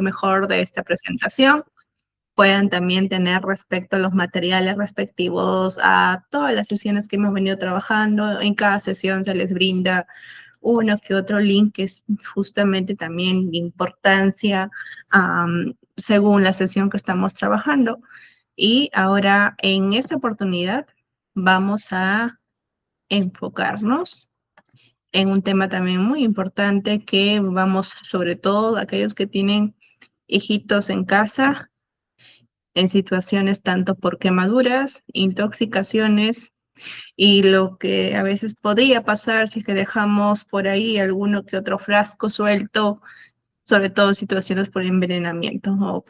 mejor de esta presentación puedan también tener respecto a los materiales respectivos a todas las sesiones que hemos venido trabajando. En cada sesión se les brinda uno que otro link que es justamente también de importancia según la sesión que estamos trabajando. Y ahora en esta oportunidad vamos a enfocarnos en un tema también muy importante que vamos, sobre todo aquellos que tienen hijitos en casa, en situaciones tanto por quemaduras, intoxicaciones y lo que a veces podría pasar si es que dejamos por ahí alguno que otro frasco suelto, sobre todo situaciones por envenenamiento o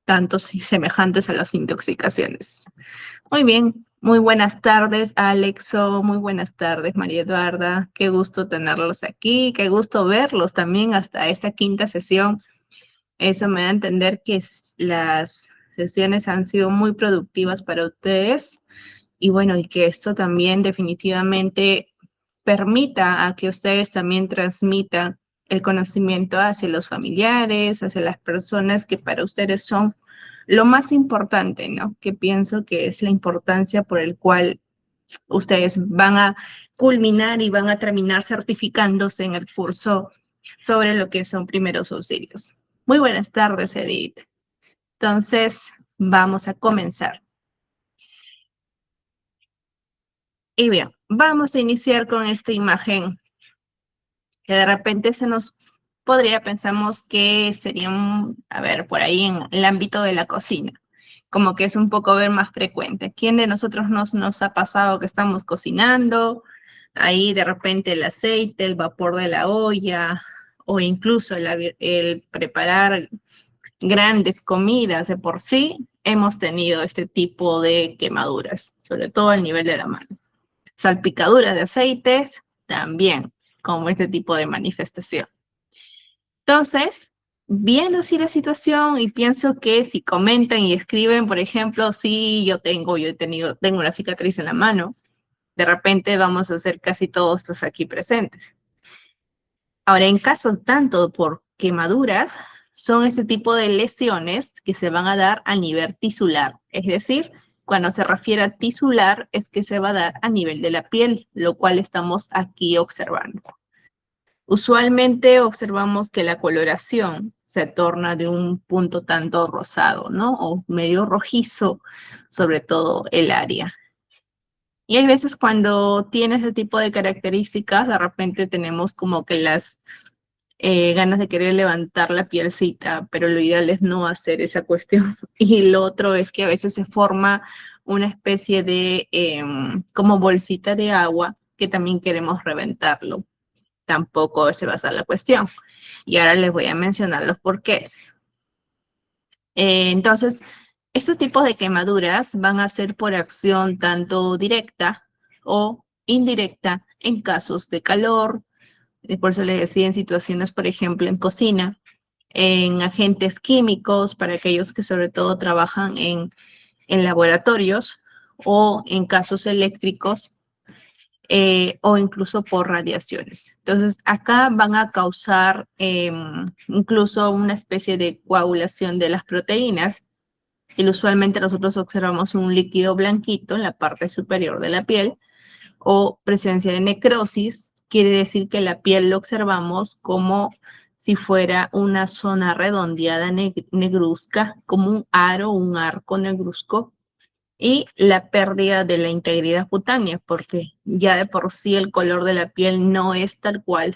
tantos semejantes a las intoxicaciones. Muy bien, muy buenas tardes, Alexo, muy buenas tardes, María Eduarda, qué gusto tenerlos aquí, qué gusto verlos también hasta esta quinta sesión. Eso me da a entender que las sesiones han sido muy productivas para ustedes y bueno, y que esto también definitivamente permita a que ustedes también transmitan el conocimiento hacia los familiares, hacia las personas que para ustedes son lo más importante, ¿no? Que pienso que es la importancia por el cual ustedes van a culminar y van a terminar certificándose en el curso sobre lo que son primeros auxilios. Muy buenas tardes, Edith. Entonces, vamos a comenzar. Y bien, vamos a iniciar con esta imagen que de repente se nos podría, pensamos que sería, a ver, por ahí en el ámbito de la cocina, como que es un poco ver más frecuente. ¿Quién de nosotros nos ha pasado que estamos cocinando? Ahí de repente el aceite, el vapor de la olla, o incluso el preparar grandes comidas de por sí, hemos tenido este tipo de quemaduras, sobre todo al nivel de la mano. Salpicaduras de aceites, también, como este tipo de manifestación. Entonces, viendo así la situación y pienso que si comentan y escriben, por ejemplo, sí, tengo una cicatriz en la mano, de repente vamos a ser casi todos estos aquí presentes. Ahora, en casos tanto por quemaduras, son este tipo de lesiones que se van a dar a nivel tisular. Es decir, cuando se refiere a tisular, es que se va a dar a nivel de la piel, lo cual estamos aquí observando. Usualmente observamos que la coloración se torna de un punto tanto rosado, ¿no? O medio rojizo, sobre todo el área. Y hay veces cuando tiene ese tipo de características, de repente tenemos como que las ganas de querer levantar la pielcita, pero lo ideal es no hacer esa cuestión. Y lo otro es que a veces se forma una especie de como bolsita de agua que también queremos reventarlo. Tampoco se va a hacer la cuestión. Y ahora les voy a mencionar los porqués. Entonces, estos tipos de quemaduras van a ser por acción tanto directa o indirecta en casos de calor, por eso les decía en situaciones, por ejemplo, en cocina, en agentes químicos, para aquellos que sobre todo trabajan en laboratorios, o en casos eléctricos, o incluso por radiaciones. Entonces, acá van a causar incluso una especie de coagulación de las proteínas, y usualmente nosotros observamos un líquido blanquito en la parte superior de la piel, o presencia de necrosis, quiere decir que la piel lo observamos como si fuera una zona redondeada negruzca, como un aro, un arco negruzco, y la pérdida de la integridad cutánea, porque ya de por sí el color de la piel no es tal cual,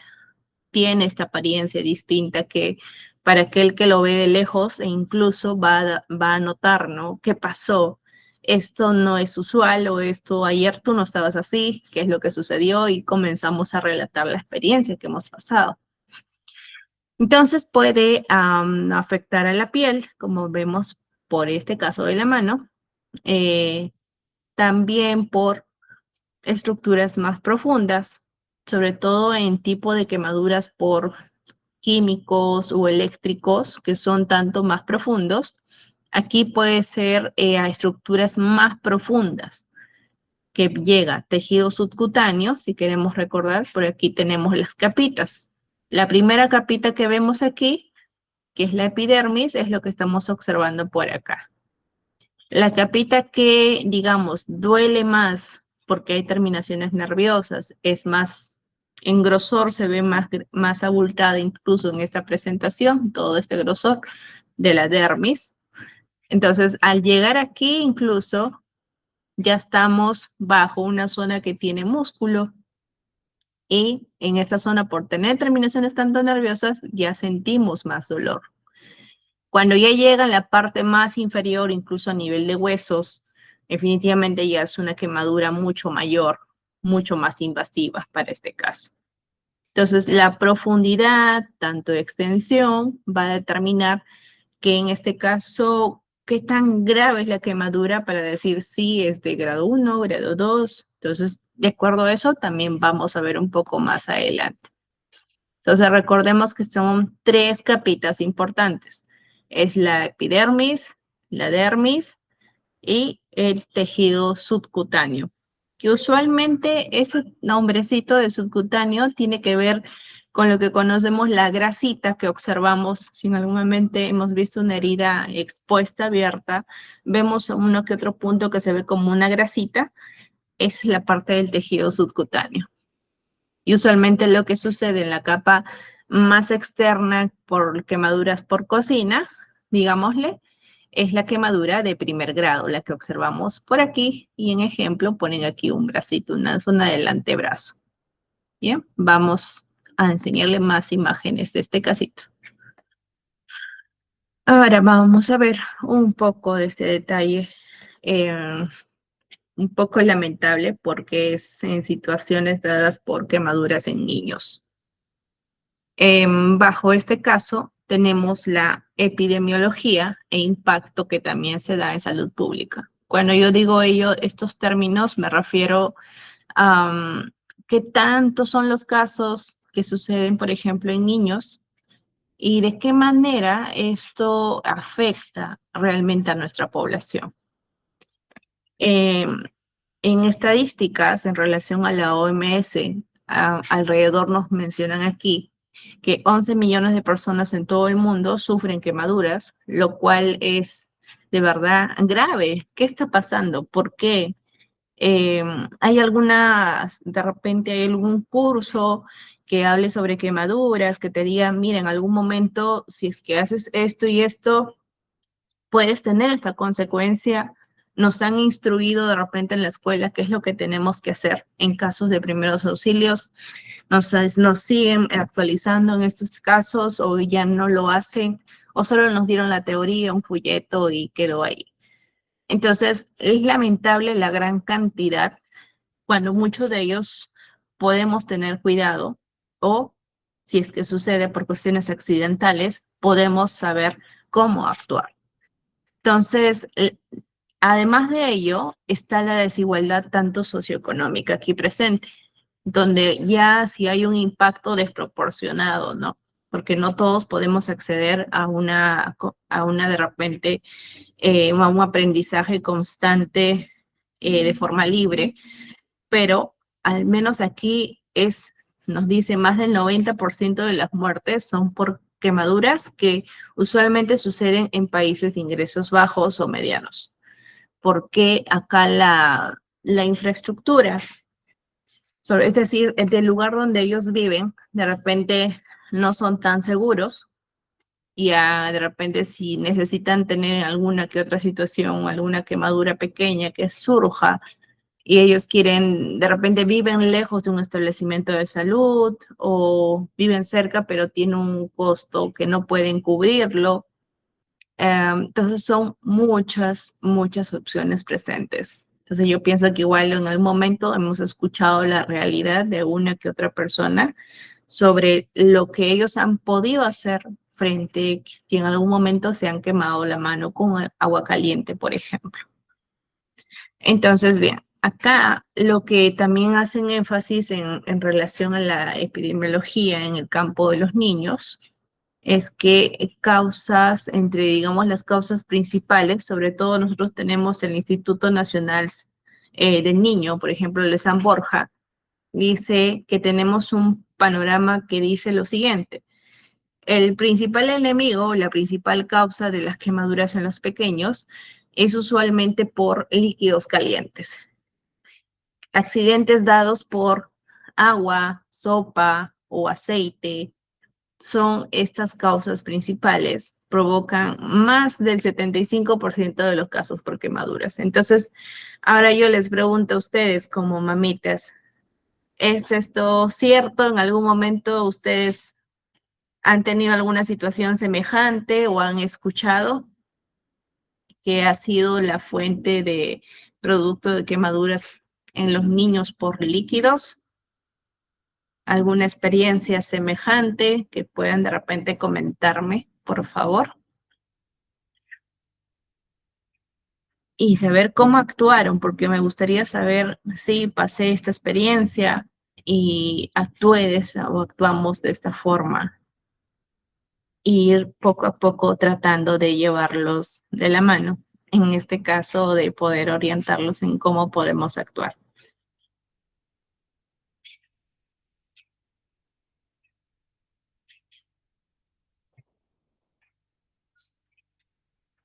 tiene esta apariencia distinta que para aquel que lo ve de lejos e incluso va a notar, ¿no? ¿Qué pasó? Esto no es usual, o esto ayer tú no estabas así, ¿qué es lo que sucedió? Y comenzamos a relatar la experiencia que hemos pasado. Entonces puede afectar a la piel, como vemos por este caso de la mano, también por estructuras más profundas, sobre todo en tipo de quemaduras por químicos o eléctricos, que son tanto más profundos. Aquí puede ser a estructuras más profundas, que llega a tejido subcutáneo, si queremos recordar, por aquí tenemos las capitas. La primera capita que vemos aquí que es la epidermis, es lo que estamos observando por acá. La capita que, digamos, duele más porque hay terminaciones nerviosas, es más en grosor, se ve más abultada incluso en esta presentación, todo este grosor de la dermis. Entonces, al llegar aquí incluso ya estamos bajo una zona que tiene músculo y en esta zona, por tener terminaciones tanto nerviosas, ya sentimos más dolor. Cuando ya llega a la parte más inferior, incluso a nivel de huesos, definitivamente ya es una quemadura mucho mayor, mucho más invasiva para este caso. Entonces, la profundidad, tanto de extensión, va a determinar que en este caso, qué tan grave es la quemadura para decir si es de grado 1, grado 2. Entonces, de acuerdo a eso, también vamos a ver un poco más adelante. Entonces, recordemos que son 3 capitas importantes. Es la epidermis, la dermis y el tejido subcutáneo, que usualmente ese nombrecito de subcutáneo tiene que ver con lo que conocemos la grasita que observamos. Si en algún momento hemos visto una herida expuesta, abierta, vemos uno que otro punto que se ve como una grasita, es la parte del tejido subcutáneo. Y usualmente lo que sucede en la capa más externa por quemaduras por cocina, digámosle, es la quemadura de primer grado, la que observamos por aquí. Y en ejemplo ponen aquí un bracito, una zona del antebrazo. Bien, vamos a enseñarle más imágenes de este casito. Ahora vamos a ver un poco de este detalle. Un poco lamentable porque es en situaciones dadas por quemaduras en niños. Bajo este caso, tenemos la epidemiología e impacto que también se da en salud pública. Cuando yo digo estos términos, me refiero a qué tantos son los casos que suceden, por ejemplo, en niños y de qué manera esto afecta realmente a nuestra población. En estadísticas, en relación a la OMS, alrededor nos mencionan aquí que 11 millones de personas en todo el mundo sufren quemaduras, lo cual es de verdad grave. ¿Qué está pasando? ¿Por qué? ¿Hay de repente hay algún curso que hable sobre quemaduras, que te diga, mira, en algún momento, si es que haces esto y esto, puedes tener esta consecuencia? Nos han instruido de repente en la escuela qué es lo que tenemos que hacer en casos de primeros auxilios. Nos siguen actualizando en estos casos o ya no lo hacen o solo nos dieron la teoría, un folleto y quedó ahí. Entonces, es lamentable la gran cantidad cuando muchos de ellos podemos tener cuidado o si es que sucede por cuestiones accidentales, podemos saber cómo actuar. Entonces, además de ello, está la desigualdad tanto socioeconómica aquí presente, donde ya si hay un impacto desproporcionado, ¿no? Porque no todos podemos acceder a una de repente, a un aprendizaje constante de forma libre, pero al menos aquí nos dice más del 90% de las muertes son por quemaduras que usualmente suceden en países de ingresos bajos o medianos. Porque acá la infraestructura, es decir, del lugar donde ellos viven, de repente no son tan seguros y de repente si necesitan tener alguna que otra situación, alguna quemadura pequeña que surja, y ellos quieren, de repente viven lejos de un establecimiento de salud o viven cerca, pero tiene un costo que no pueden cubrirlo. Entonces son muchas opciones presentes. Entonces yo pienso que igual en el momento hemos escuchado la realidad de una que otra persona sobre lo que ellos han podido hacer frente si en algún momento se han quemado la mano con agua caliente, por ejemplo. Entonces, bien, acá lo que también hacen énfasis en relación a la epidemiología en el campo de los niños es que digamos, las causas principales, sobre todo nosotros tenemos el Instituto Nacional del Niño, por ejemplo, el de San Borja, dice que tenemos un panorama que dice lo siguiente. El principal enemigo, la principal causa de las quemaduras en los pequeños es usualmente por líquidos calientes. Accidentes dados por agua, sopa o aceite son estas causas principales, provocan más del 75% de los casos por quemaduras. Entonces, ahora yo les pregunto a ustedes como mamitas, ¿es esto cierto? ¿En algún momento ustedes han tenido alguna situación semejante o han escuchado que ha sido la fuente de producto de quemaduras en los niños por líquidos? ¿Alguna experiencia semejante que puedan de repente comentarme, por favor? Y saber cómo actuaron, porque me gustaría saber si pasé esta experiencia y actué de esa, o actuamos de esta forma, y ir poco a poco tratando de llevarlos de la mano, en este caso de poder orientarlos en cómo podemos actuar.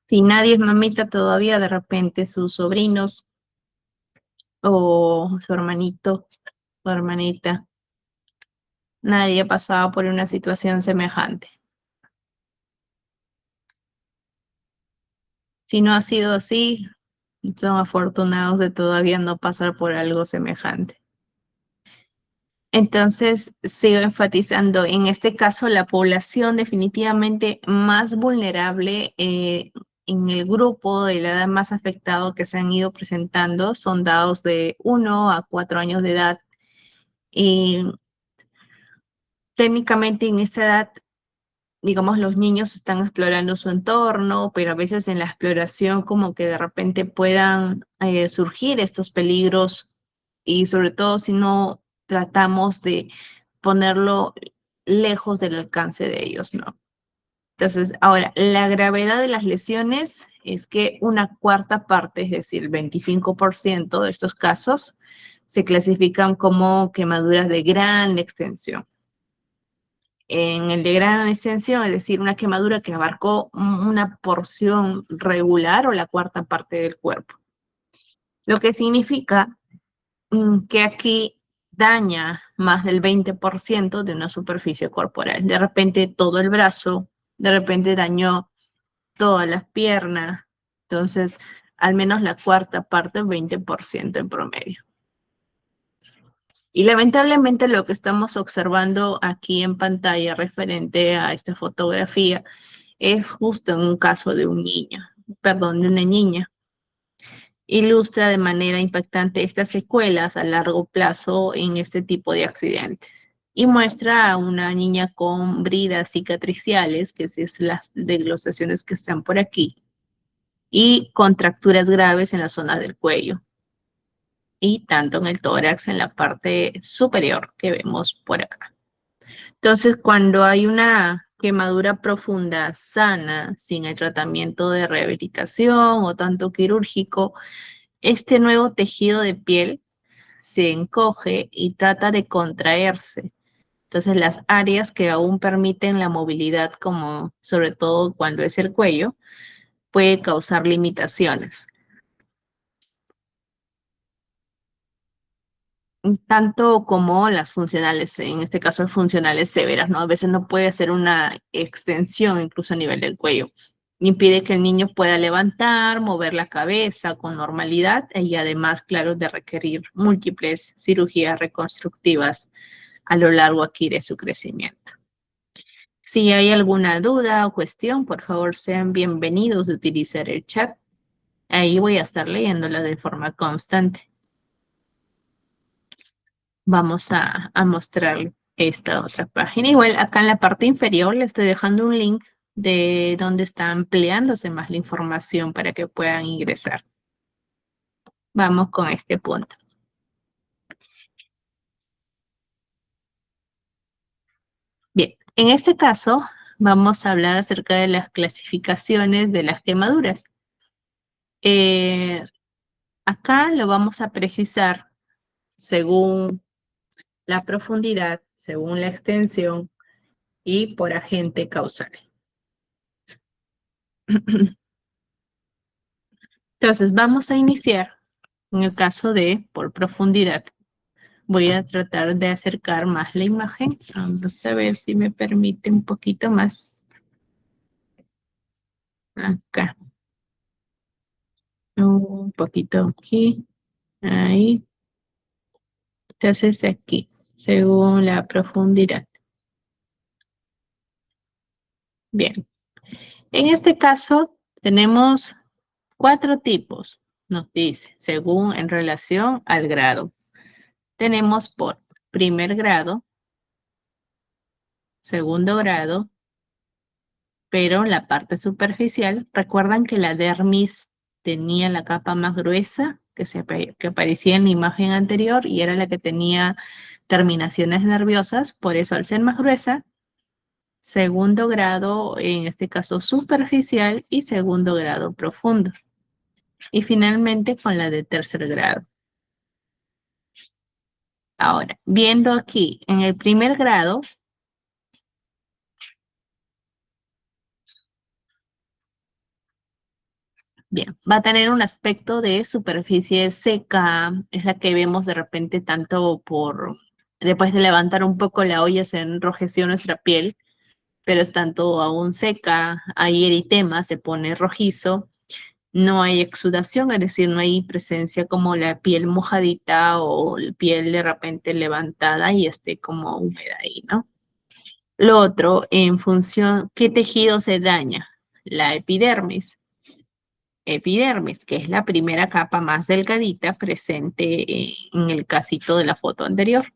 Si nadie es mamita todavía, de repente sus sobrinos o su hermanito o hermanita, nadie ha pasado por una situación semejante. Si no ha sido así, son afortunados de todavía no pasar por algo semejante. Entonces, sigo enfatizando, en este caso, la población definitivamente más vulnerable en el grupo de la edad más afectado que se han ido presentando son dados de 1 a 4 años de edad. Y técnicamente en esta edad, digamos, los niños están explorando su entorno, pero a veces en la exploración como que de repente puedan surgir estos peligros y sobre todo si no tratamos de ponerlo lejos del alcance de ellos, ¿no? Entonces, ahora, la gravedad de las lesiones es que una cuarta parte, es decir, el 25% de estos casos, se clasifican como quemaduras de gran extensión. En el de gran extensión, es decir, una quemadura que abarcó una porción regular o la cuarta parte del cuerpo. Lo que significa que aquí daña más del 20% de una superficie corporal. De repente todo el brazo, de repente dañó todas las piernas. Entonces, al menos la cuarta parte, 20% en promedio. Y lamentablemente lo que estamos observando aquí en pantalla referente a esta fotografía es justo en un caso de un niño, perdón, de una niña. Ilustra de manera impactante estas secuelas a largo plazo en este tipo de accidentes. Y muestra a una niña con bridas cicatriciales, que es las desglosaciones que están por aquí, y contracturas graves en la zona del cuello, y tanto en el tórax en la parte superior que vemos por acá. Entonces, cuando hay una quemadura profunda, sana, sin el tratamiento de rehabilitación o tanto quirúrgico, este nuevo tejido de piel se encoge y trata de contraerse. Entonces, las áreas que aún permiten la movilidad, como sobre todo cuando es el cuello, puede causar limitaciones. Tanto como las funcionales, en este caso funcionales severas, ¿no? A veces no puede hacer una extensión incluso a nivel del cuello. Impide que el niño pueda levantar, mover la cabeza con normalidad y además, claro, de requerir múltiples cirugías reconstructivas a lo largo aquí de su crecimiento. Si hay alguna duda o cuestión, por favor, sean bienvenidos a utilizar el chat. Ahí voy a estar leyéndola de forma constante. Vamos a mostrar esta otra página. Igual acá en la parte inferior le estoy dejando un link de donde está ampliándose más la información para que puedan ingresar. Vamos con este punto. Bien, en este caso vamos a hablar acerca de las clasificaciones de las quemaduras. Acá lo vamos a precisar según la profundidad, según la extensión y por agente causal. Entonces, vamos a iniciar en el caso de por profundidad. Voy a tratar de acercar más la imagen. Vamos a ver si me permite un poquito más. Acá. Un poquito aquí. Ahí. Entonces aquí, según la profundidad. Bien. En este caso, tenemos 4 tipos. Nos dice, según en relación al grado. Tenemos por primer grado, segundo grado, pero la parte superficial, recuerdan que la dermis tenía la capa más gruesa que aparecía en la imagen anterior y era la que tenía terminaciones nerviosas, por eso al ser más gruesa, segundo grado, en este caso superficial, y segundo grado profundo. Y finalmente con la de tercer grado. Ahora, viendo aquí en el primer grado, bien, va a tener un aspecto de superficie seca, es la que vemos de repente tanto después de levantar un poco la olla se enrojeció nuestra piel, pero es tanto aún seca, hay eritema, se pone rojizo, no hay exudación, es decir, no hay presencia como la piel mojadita o la piel de repente levantada y esté como húmeda ahí, ¿no? Lo otro, en función, ¿qué tejido se daña? La epidermis. Epidermis, que es la primera capa más delgadita presente en el casito de la foto anterior.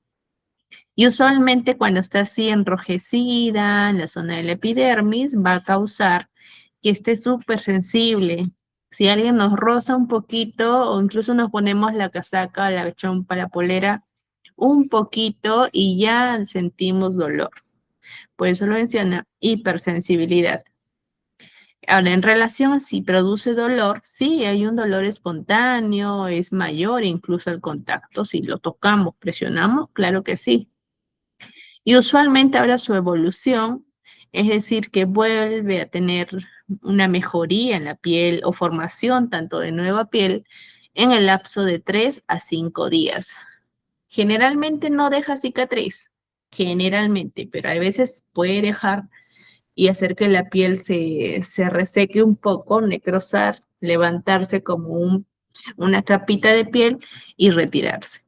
Y usualmente cuando está así enrojecida en la zona de la epidermis va a causar que esté súper sensible. Si alguien nos roza un poquito o incluso nos ponemos la casaca, la chompa, la polera, un poquito y ya sentimos dolor. Por eso lo menciona hipersensibilidad. Ahora, en relación a si produce dolor, sí, hay un dolor espontáneo, es mayor incluso el contacto. Si lo tocamos, presionamos, claro que sí. Y usualmente ahora su evolución, es decir, que vuelve a tener una mejoría en la piel o formación tanto de nueva piel en el lapso de 3 a 5 días. Generalmente no deja cicatriz, generalmente, pero a veces puede dejar y hacer que la piel se reseque un poco, necrosar, levantarse como una capita de piel y retirarse.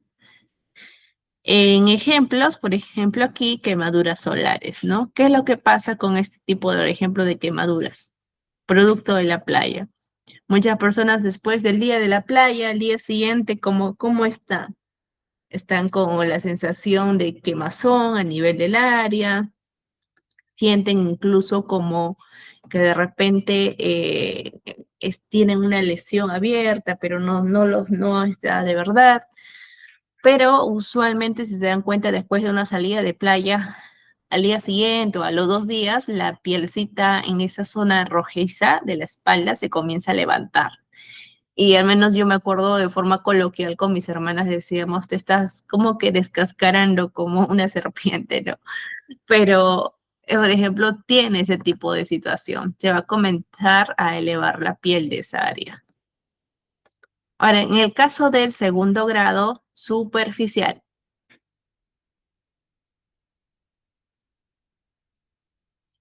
En ejemplos, por ejemplo aquí, quemaduras solares, ¿no? ¿Qué es lo que pasa con este tipo de, por ejemplo, de quemaduras? Producto de la playa. Muchas personas después del día de la playa, al día siguiente, ¿cómo están? Están con la sensación de quemazón a nivel del área, sienten incluso como que de repente tienen una lesión abierta, pero no está de verdad. Pero usualmente, si se dan cuenta, después de una salida de playa, al día siguiente o a los 2 días, la pielcita en esa zona rojiza de la espalda se comienza a levantar. Y al menos yo me acuerdo de forma coloquial con mis hermanas decíamos, te estás como que descascarando como una serpiente, ¿no? Pero, por ejemplo, tiene ese tipo de situación. Se va a comenzar a elevar la piel de esa área. Ahora, en el caso del segundo grado superficial,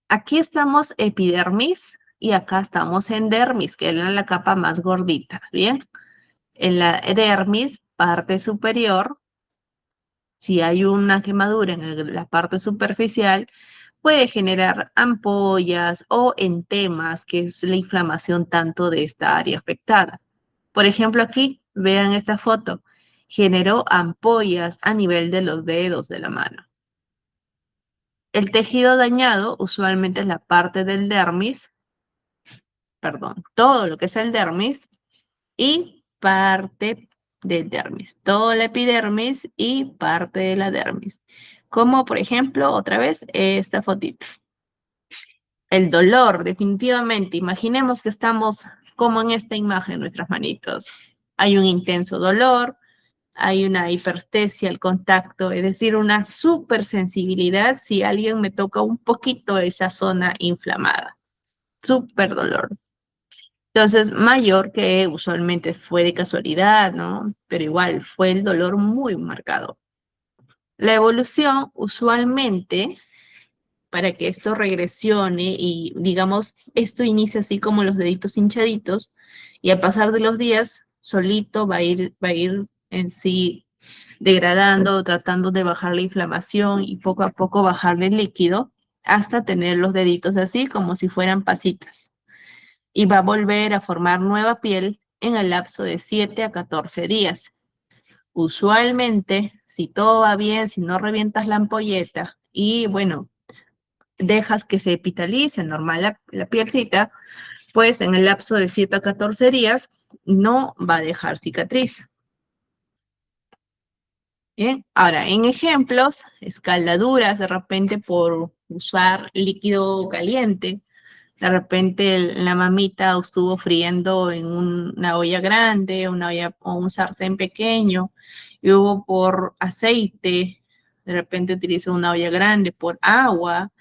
aquí estamos epidermis y acá estamos en dermis, que es la capa más gordita, ¿bien? En la dermis, parte superior, si hay una quemadura en la parte superficial, puede generar ampollas o entemas, que es la inflamación tanto de esta área afectada. Por ejemplo, aquí, vean esta foto, generó ampollas a nivel de los dedos de la mano. El tejido dañado usualmente es la parte del dermis, perdón, todo lo que es el dermis y parte del dermis, toda la epidermis y parte de la dermis. Como por ejemplo, otra vez, esta fotito. El dolor, definitivamente. Imaginemos que estamos como en esta imagen, nuestras manitos. Hay un intenso dolor, hay una hiperestesia al contacto, es decir, una supersensibilidad si alguien me toca un poquito esa zona inflamada. Súper dolor. Entonces, mayor que usualmente fue de casualidad, ¿no? Pero igual fue el dolor muy marcado. La evolución usualmente, para que esto regresione y digamos, esto inicia así como los deditos hinchaditos y al pasar de los días, solito va a ir en sí degradando, tratando de bajar la inflamación y poco a poco bajarle el líquido hasta tener los deditos así como si fueran pasitas. Y va a volver a formar nueva piel en el lapso de 7 a 14 días. Usualmente, si todo va bien, si no revientas la ampolleta y bueno, dejas que se epitalice normal la pielcita, pues en el lapso de 7 a 14 días no va a dejar cicatriz. Bien, ahora en ejemplos, escaldaduras de repente por usar líquido caliente, de repente la mamita estuvo friendo en una olla grande, una olla o un sartén pequeño, y hubo por aceite, de repente utilizó una olla grande por agua.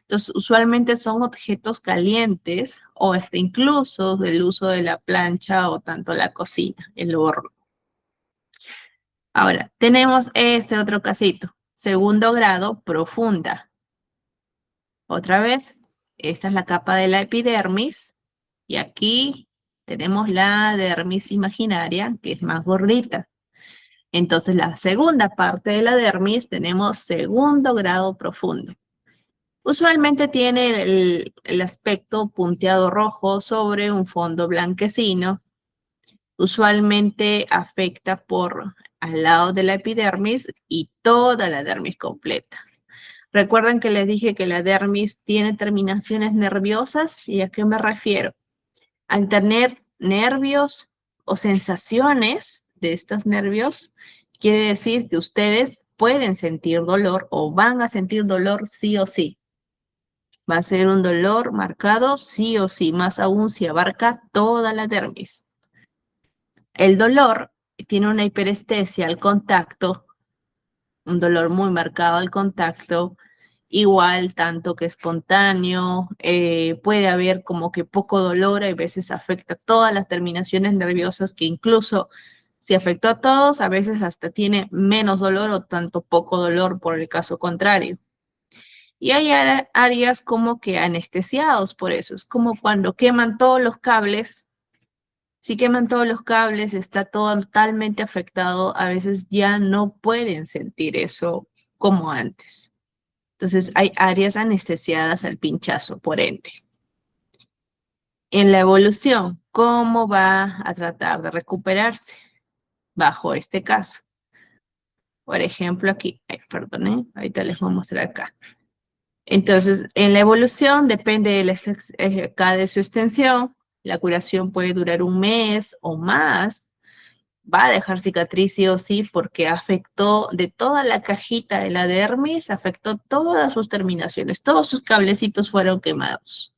Entonces, usualmente son objetos calientes o hasta incluso del uso de la plancha o tanto la cocina, el horno. Ahora, tenemos este otro casito, segundo grado profunda. Otra vez, esta es la capa de la epidermis y aquí tenemos la dermis imaginaria, que es más gordita. Entonces, la segunda parte de la dermis tenemos segundo grado profundo. Usualmente tiene el aspecto punteado rojo sobre un fondo blanquecino. Usualmente afecta por al lado de la epidermis y toda la dermis completa. Recuerden que les dije que la dermis tiene terminaciones nerviosas. ¿Y a qué me refiero? Al tener nervios o sensaciones de estos nervios, quiere decir que ustedes pueden sentir dolor o van a sentir dolor sí o sí. Va a ser un dolor marcado sí o sí, más aún si abarca toda la dermis. El dolor tiene una hiperestesia al contacto, un dolor muy marcado al contacto, igual tanto que espontáneo, puede haber como que poco dolor, a veces afecta todas las terminaciones nerviosas que incluso si afectó a todos, a veces hasta tiene menos dolor o tanto poco dolor por el caso contrario. Y hay áreas como que anestesiados por eso. Es como cuando queman todos los cables. Si queman todos los cables, está todo totalmente afectado. A veces ya no pueden sentir eso como antes. Entonces hay áreas anestesiadas al pinchazo, por ende. En la evolución, ¿cómo va a tratar de recuperarse bajo este caso? Por ejemplo, aquí, perdón, ahorita les voy a mostrar acá. Entonces, en la evolución depende acá de su extensión. La curación puede durar un mes o más. Va a dejar cicatriz sí o sí porque afectó de toda la cajita de la dermis, afectó todas sus terminaciones, todos sus cablecitos fueron quemados.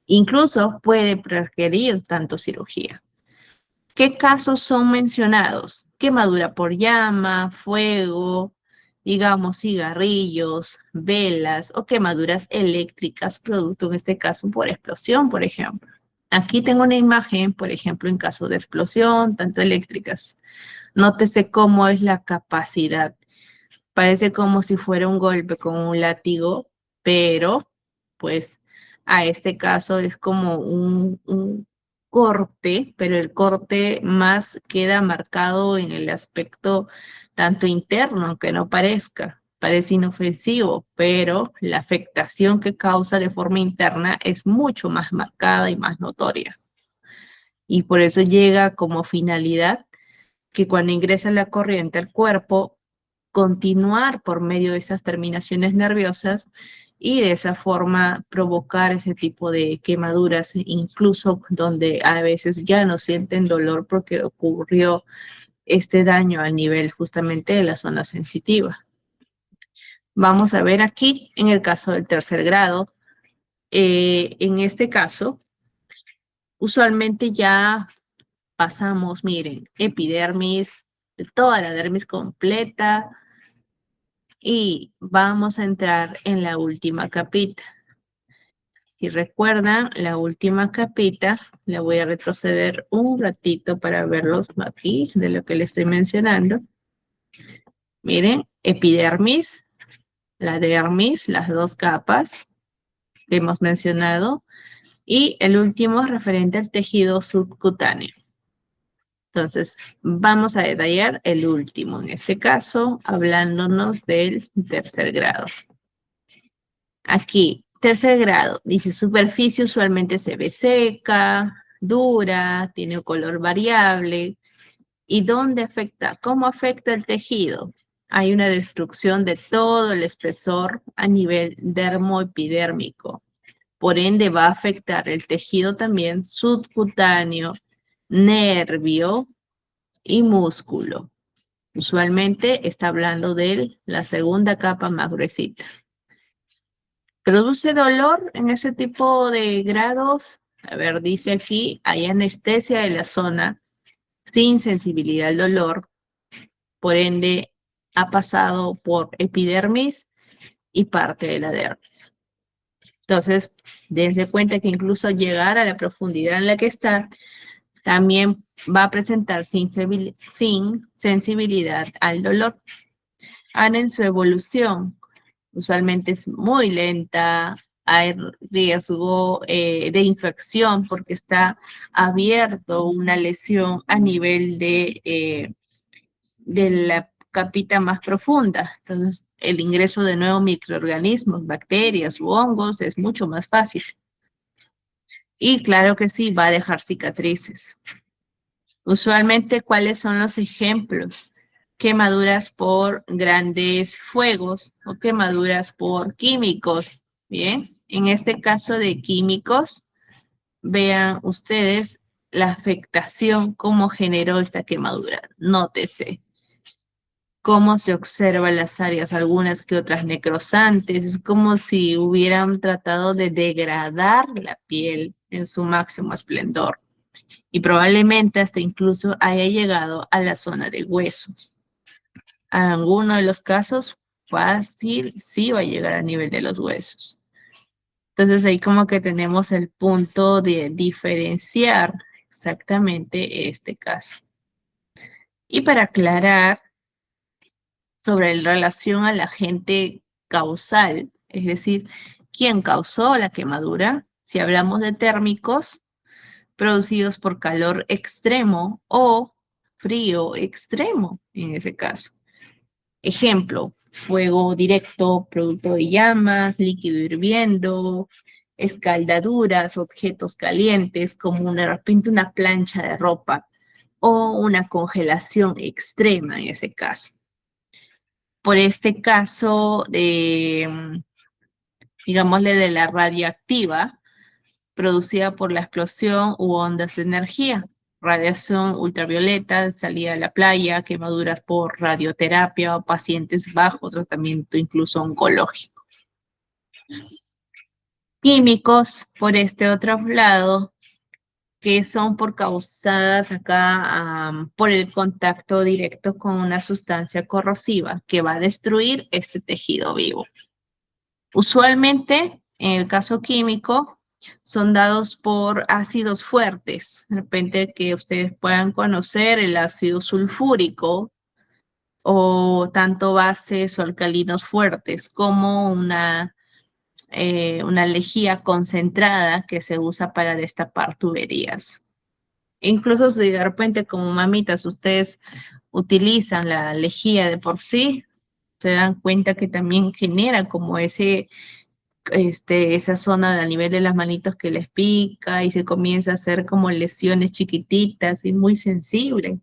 Incluso puede requerir tanto cirugía. ¿Qué casos son mencionados? Quemadura por llama, fuego, digamos cigarrillos, velas o quemaduras eléctricas, producto en este caso por explosión, por ejemplo. Aquí tengo una imagen, por ejemplo, en caso de explosión, tanto eléctricas. Nótese cómo es la capacidad. Parece como si fuera un golpe con un látigo, pero pues a este caso es como un corte, pero el corte más queda marcado en el aspecto tanto interno, aunque no parezca. Parece inofensivo, pero la afectación que causa de forma interna es mucho más marcada y más notoria. Y por eso llega como finalidad que cuando ingresa la corriente al cuerpo, continuar por medio de esas terminaciones nerviosas y de esa forma provocar ese tipo de quemaduras, incluso donde a veces ya no sienten dolor porque ocurrió este daño al nivel justamente de la zona sensitiva. Vamos a ver aquí en el caso del tercer grado. En este caso, usualmente ya pasamos, miren, epidermis, toda la dermis completa y vamos a entrar en la última capita. Si recuerdan, la última capita, la voy a retroceder un ratito para verlos aquí, de lo que les estoy mencionando. Miren, epidermis, la dermis, las dos capas que hemos mencionado, y el último es referente al tejido subcutáneo. Entonces, vamos a detallar el último, en este caso, hablándonos del tercer grado. Aquí, tercer grado, dice superficie usualmente se ve seca, dura, tiene un color variable. ¿Y dónde afecta? ¿Cómo afecta el tejido? Hay una destrucción de todo el espesor a nivel dermoepidérmico. Por ende, va a afectar el tejido también subcutáneo, nervio y músculo. Usualmente está hablando de la segunda capa más gruesita. ¿Produce dolor en ese tipo de grados? A ver, dice aquí, hay anestesia de la zona sin sensibilidad al dolor. Por ende, ha pasado por epidermis y parte de la dermis. Entonces, dense cuenta que incluso llegar a la profundidad en la que está, también va a presentar sin sensibilidad al dolor. Ahora en su evolución, usualmente es muy lenta, hay riesgo de infección porque está abierto una lesión a nivel de la capita más profunda. Entonces, el ingreso de nuevos microorganismos, bacterias u hongos es mucho más fácil. Y claro que sí, va a dejar cicatrices. Usualmente, ¿cuáles son los ejemplos? Quemaduras por grandes fuegos o quemaduras por químicos. Bien, en este caso de químicos, vean ustedes la afectación, cómo generó esta quemadura. Nótese cómo se observan las áreas, algunas que otras necrosantes. Es como si hubieran tratado de degradar la piel en su máximo esplendor. Y probablemente hasta incluso haya llegado a la zona de huesos. En alguno de los casos, fácil, sí va a llegar a nivel de los huesos. Entonces ahí como que tenemos el punto de diferenciar exactamente este caso. Y para aclarar sobre la relación al agente causal, es decir, quién causó la quemadura, si hablamos de térmicos, producidos por calor extremo o frío extremo en ese caso. Ejemplo, fuego directo, producto de llamas, líquido hirviendo, escaldaduras, objetos calientes como de repente una plancha de ropa o una congelación extrema en ese caso. Por este caso de, digámosle, de la radiactiva, producida por la explosión u ondas de energía, radiación ultravioleta, salida a la playa, quemaduras por radioterapia o pacientes bajo tratamiento incluso oncológico. Químicos, por este otro lado, que son por causadas acá por el contacto directo con una sustancia corrosiva que va a destruir este tejido vivo. Usualmente, en el caso químico, son dados por ácidos fuertes. De repente que ustedes puedan conocer el ácido sulfúrico o tanto bases o alcalinos fuertes como una lejía concentrada que se usa para destapar tuberías. Incluso si de repente como mamitas ustedes utilizan la lejía de por sí, se dan cuenta que también genera como esa zona a nivel de las manitos que les pica y se comienza a hacer como lesiones chiquititas y muy sensible.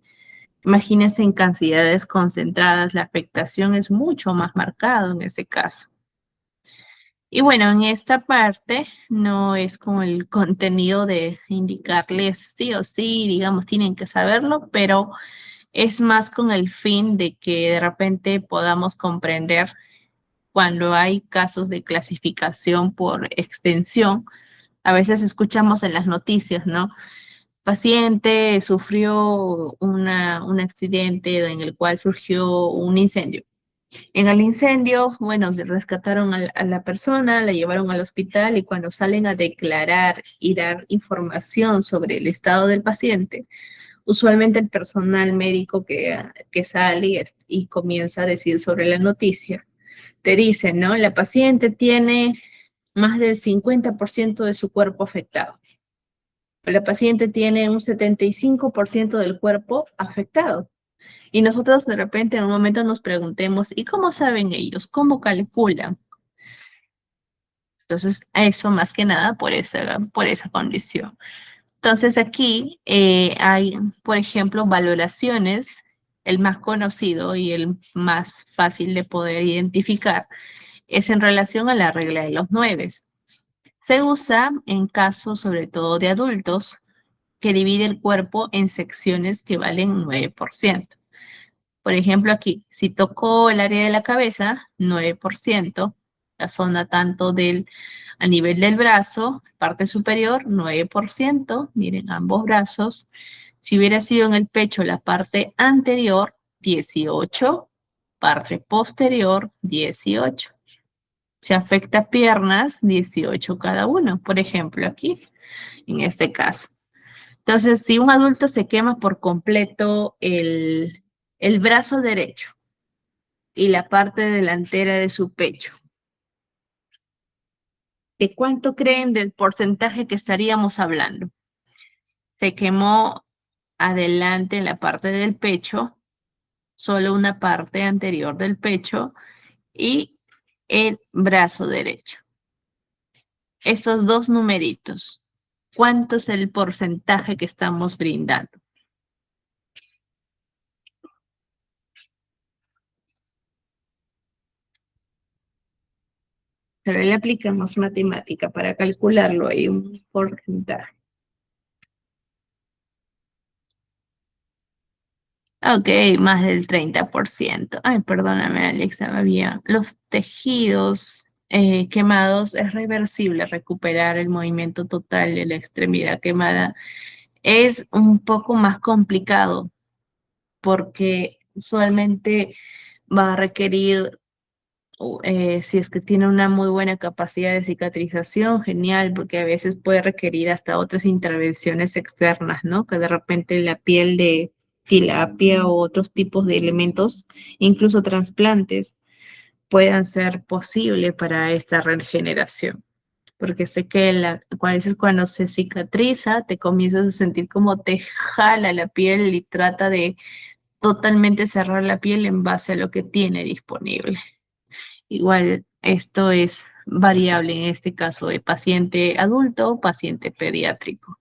Imagínense en cantidades concentradas, la afectación es mucho más marcada en ese caso. Y bueno, en esta parte no es como el contenido de indicarles sí o sí, digamos, tienen que saberlo, pero es más con el fin de que de repente podamos comprender cuando hay casos de clasificación por extensión. A veces escuchamos en las noticias, ¿no? Paciente sufrió un accidente en el cual surgió un incendio. En el incendio, bueno, rescataron a la persona, la llevaron al hospital y cuando salen a declarar y dar información sobre el estado del paciente, usualmente el personal médico que sale y comienza a decir sobre la noticia, te dice, ¿no? La paciente tiene más del 50% de su cuerpo afectado. La paciente tiene un 75% del cuerpo afectado. Y nosotros de repente en un momento nos preguntemos, ¿y cómo saben ellos? ¿Cómo calculan? Entonces, eso más que nada por esa condición. Entonces, aquí hay, por ejemplo, valoraciones, el más conocido y el más fácil de poder identificar es en relación a la regla de los 9. Se usa en casos sobre todo de adultos que divide el cuerpo en secciones que valen 9%. Por ejemplo, aquí, si tocó el área de la cabeza, 9%, la zona tanto a nivel del brazo, parte superior, 9%, miren ambos brazos. Si hubiera sido en el pecho la parte anterior, 18, parte posterior, 18. Si afecta piernas, 18 cada uno, por ejemplo, aquí, en este caso. Entonces, si un adulto se quema por completo el brazo derecho y la parte delantera de su pecho, ¿de cuánto creen del porcentaje que estaríamos hablando? Se quemó adelante en la parte del pecho, solo una parte anterior del pecho y el brazo derecho. Esos dos numeritos, ¿cuánto es el porcentaje que estamos brindando? Pero le aplicamos matemática para calcularlo ahí un porcentaje. Ok, más del 30%. Ay, perdóname, Alexa, había los tejidos quemados. Es reversible recuperar el movimiento total de la extremidad quemada. Es un poco más complicado porque usualmente va a requerir si es que tiene una muy buena capacidad de cicatrización, genial, porque a veces puede requerir hasta otras intervenciones externas, ¿no? Que de repente la piel de tilapia o otros tipos de elementos, incluso trasplantes, puedan ser posibles para esta regeneración. Porque sé que cuando se cicatriza, te comienzas a sentir como te jala la piel y trata de totalmente cerrar la piel en base a lo que tiene disponible. Igual esto es variable en este caso de paciente adulto o paciente pediátrico.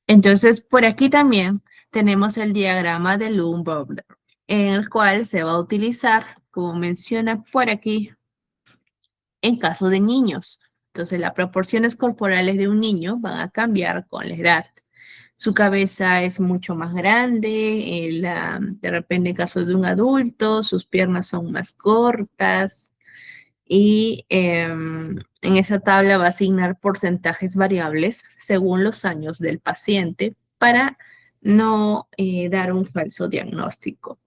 Entonces, por aquí también tenemos el diagrama de Loom-Bowler, en el cual se va a utilizar, como menciona por aquí, en caso de niños. Entonces, las proporciones corporales de un niño van a cambiar con la edad. Su cabeza es mucho más grande, de repente en caso de un adulto, sus piernas son más cortas, y en esa tabla va a asignar porcentajes variables según los años del paciente para no dar un falso diagnóstico.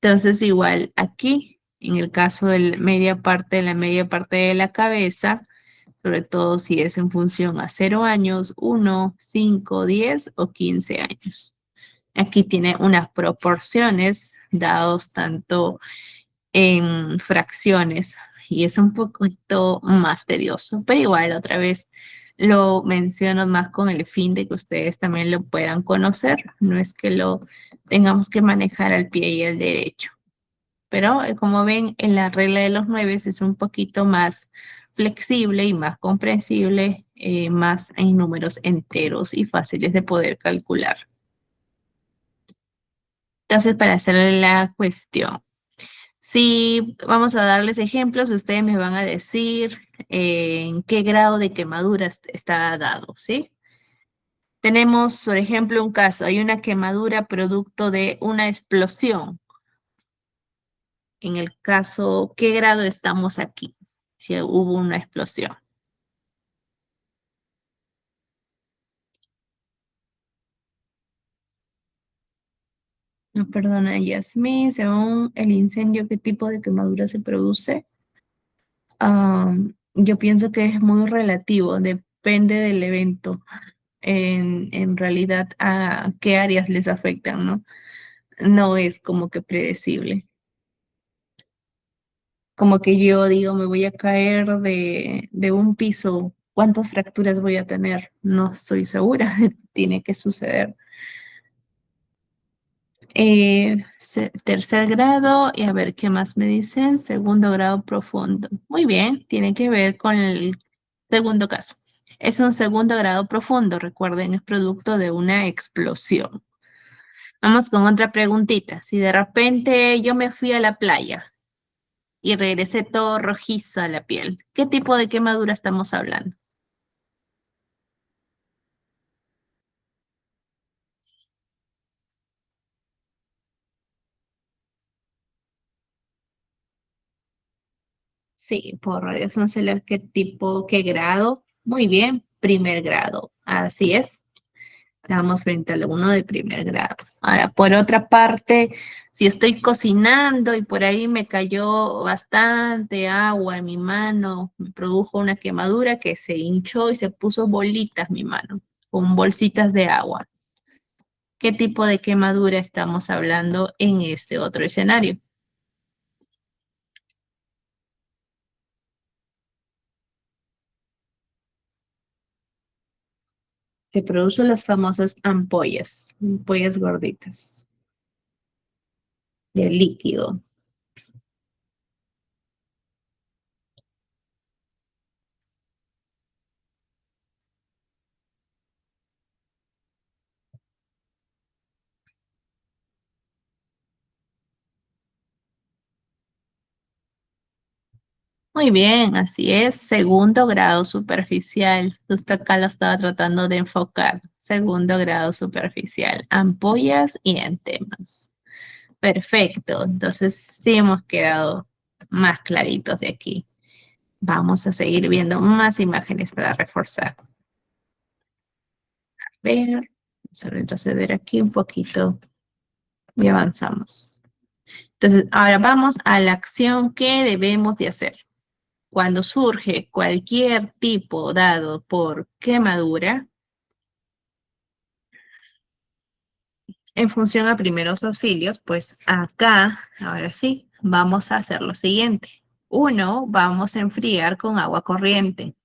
Entonces, igual aquí, en el caso de la media parte de la cabeza, sobre todo si es en función a 0 años, 1, 5, 10 o 15 años. Aquí tiene unas proporciones dados tanto en fracciones y es un poquito más tedioso, pero igual otra vez lo menciono más con el fin de que ustedes también lo puedan conocer, no es que lo tengamos que manejar al pie y al derecho, pero como ven en la regla de los 9 es un poquito más flexible y más comprensible, más en números enteros y fáciles de poder calcular. Entonces, para hacerle la cuestión, si vamos a darles ejemplos, ustedes me van a decir en qué grado de quemadura está dado, ¿sí? Tenemos, por ejemplo, un caso, hay una quemadura producto de una explosión. En el caso, ¿qué grado estamos aquí? Si hubo una explosión. No, perdona, Yasmín, según el incendio, ¿qué tipo de quemadura se produce? Yo pienso que es muy relativo, depende del evento, en realidad a qué áreas les afectan, ¿no? No es como que predecible. Como que yo digo, me voy a caer de un piso, ¿cuántas fracturas voy a tener? No estoy segura, tiene que suceder. Tercer grado, y a ver qué más me dicen. Segundo grado profundo. Muy bien, tiene que ver con el segundo caso. Es un segundo grado profundo, recuerden, es producto de una explosión. Vamos con otra preguntita. Si de repente yo me fui a la playa y regresé todo rojizo a la piel, ¿qué tipo de quemadura estamos hablando? Sí, por radiación solar, ¿qué tipo, qué grado? Muy bien, primer grado. Así es. Estamos frente al alumno de primer grado. Ahora, por otra parte, si estoy cocinando y por ahí me cayó bastante agua en mi mano, me produjo una quemadura que se hinchó y se puso bolitas mi mano, con bolsitas de agua. ¿Qué tipo de quemadura estamos hablando en este otro escenario? Se producen las famosas ampollas gorditas de líquido. Muy bien, así es. Segundo grado superficial. Justo acá lo estaba tratando de enfocar. Segundo grado superficial. Ampollas y entemas. Perfecto. Entonces sí hemos quedado más claritos de aquí. Vamos a seguir viendo más imágenes para reforzar. A ver, vamos a retroceder aquí un poquito y avanzamos. Entonces, ahora vamos a la acción que debemos de hacer. Cuando surge cualquier tipo dado por quemadura, en función a primeros auxilios, pues acá, ahora sí, vamos a hacer lo siguiente. Uno, vamos a enfriar con agua corriente.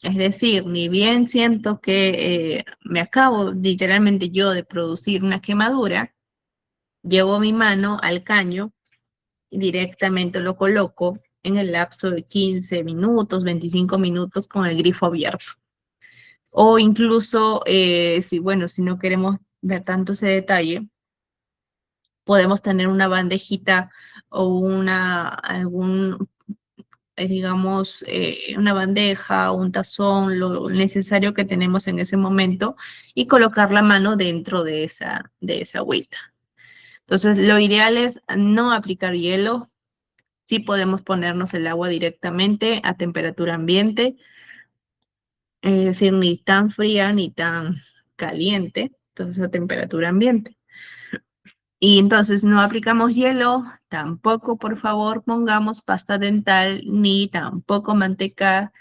Es decir, ni bien siento que me acabo literalmente yo de producir una quemadura, llevo mi mano al caño y directamente lo coloco en el lapso de 15 minutos, 25 minutos con el grifo abierto. O incluso, si, bueno, si no queremos ver tanto ese detalle, podemos tener una bandejita o digamos, una bandeja, un tazón, lo necesario que tenemos en ese momento y colocar la mano dentro de esa agüita. Entonces, lo ideal es no aplicar hielo. Sí podemos ponernos el agua directamente a temperatura ambiente, es decir, ni tan fría ni tan caliente, entonces a temperatura ambiente. Y entonces no aplicamos hielo, tampoco por favor pongamos pasta dental, ni tampoco manteca,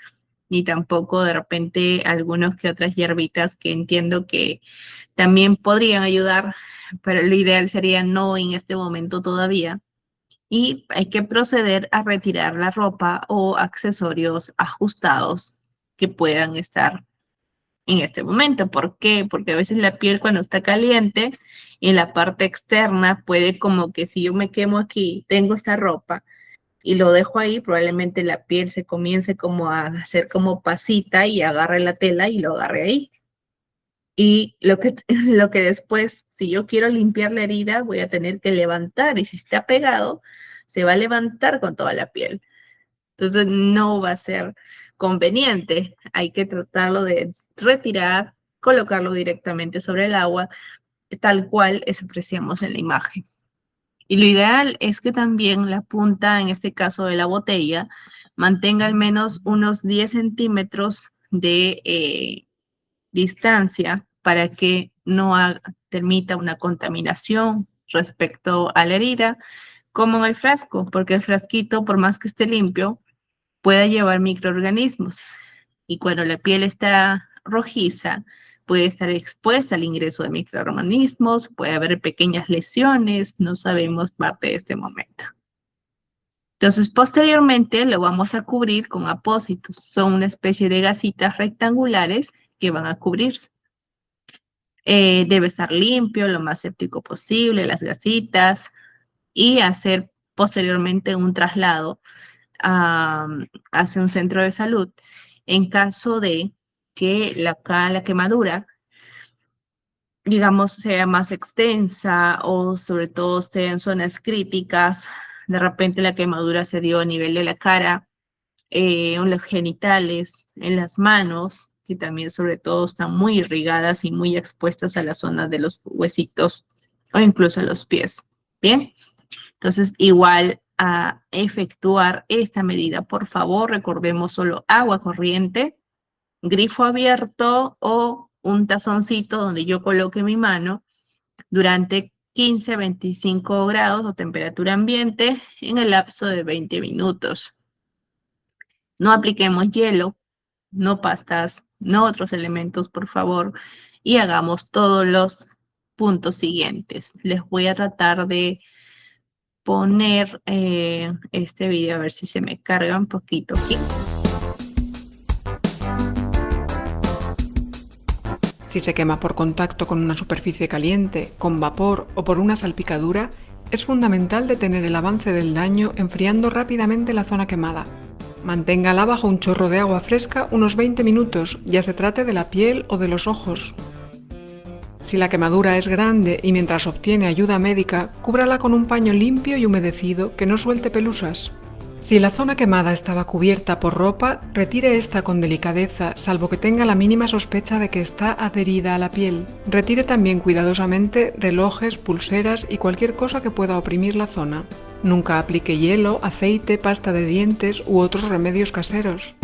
ni tampoco de repente algunos que otras hierbitas que entiendo que también podrían ayudar, pero lo ideal sería no en este momento todavía. Y hay que proceder a retirar la ropa o accesorios ajustados que puedan estar en este momento. ¿Por qué? Porque a veces la piel cuando está caliente, en la parte externa puede como que si yo me quemo aquí, tengo esta ropa y lo dejo ahí, probablemente la piel se comience como a hacer como pasita y agarre la tela y lo agarre ahí. Y lo que después, si yo quiero limpiar la herida, voy a tener que levantar y si está pegado, se va a levantar con toda la piel. Entonces no va a ser conveniente. Hay que tratarlo de retirar, colocarlo directamente sobre el agua, tal cual es apreciamos en la imagen. Y lo ideal es que también la punta, en este caso de la botella, mantenga al menos unos 10 centímetros de distancia para que no permita una contaminación respecto a la herida, como en el frasco, porque el frasquito, por más que esté limpio, puede llevar microorganismos. Y cuando la piel está rojiza, puede estar expuesta al ingreso de microorganismos, puede haber pequeñas lesiones, no sabemos parte de este momento. Entonces, posteriormente lo vamos a cubrir con apósitos. Son una especie de gasitas rectangulares que van a cubrirse. Debe estar limpio, lo más séptico posible, las gasitas, y hacer posteriormente un traslado hacia un centro de salud en caso de que la quemadura, digamos, sea más extensa o sobre todo sea en zonas críticas. De repente la quemadura se dio a nivel de la cara, en los genitales, en las manos, que también sobre todo están muy irrigadas y muy expuestas a la zona de los huesitos o incluso a los pies. Bien, entonces igual a efectuar esta medida, por favor, recordemos solo agua corriente, grifo abierto o un tazoncito donde yo coloque mi mano durante 15 a 25 grados o temperatura ambiente en el lapso de 20 minutos. No apliquemos hielo, no pastas, no otros elementos, por favor, y hagamos todos los puntos siguientes. Les voy a tratar de poner este video a ver si se me carga un poquito aquí. Si se quema por contacto con una superficie caliente, con vapor o por una salpicadura, es fundamental detener el avance del daño enfriando rápidamente la zona quemada. Manténgala bajo un chorro de agua fresca unos 20 minutos, ya se trate de la piel o de los ojos. Si la quemadura es grande y mientras obtiene ayuda médica, cúbrala con un paño limpio y humedecido que no suelte pelusas. Si la zona quemada estaba cubierta por ropa, retire esta con delicadeza, salvo que tenga la mínima sospecha de que está adherida a la piel. Retire también cuidadosamente relojes, pulseras y cualquier cosa que pueda oprimir la zona. Nunca aplique hielo, aceite, pasta de dientes u otros remedios caseros.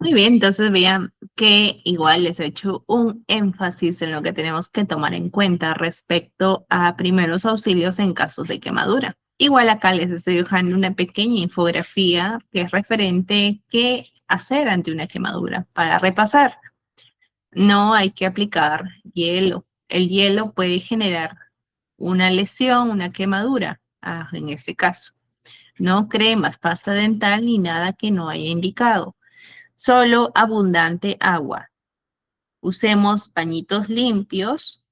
Muy bien, entonces vean que igual les he hecho un énfasis en lo que tenemos que tomar en cuenta respecto a primeros auxilios en casos de quemadura. Igual acá les estoy dejando una pequeña infografía que es referente qué hacer ante una quemadura. Para repasar, no hay que aplicar hielo. El hielo puede generar una lesión, una quemadura, en este caso. No cremas, pasta dental ni nada que no haya indicado. Solo abundante agua. Usemos pañitos limpios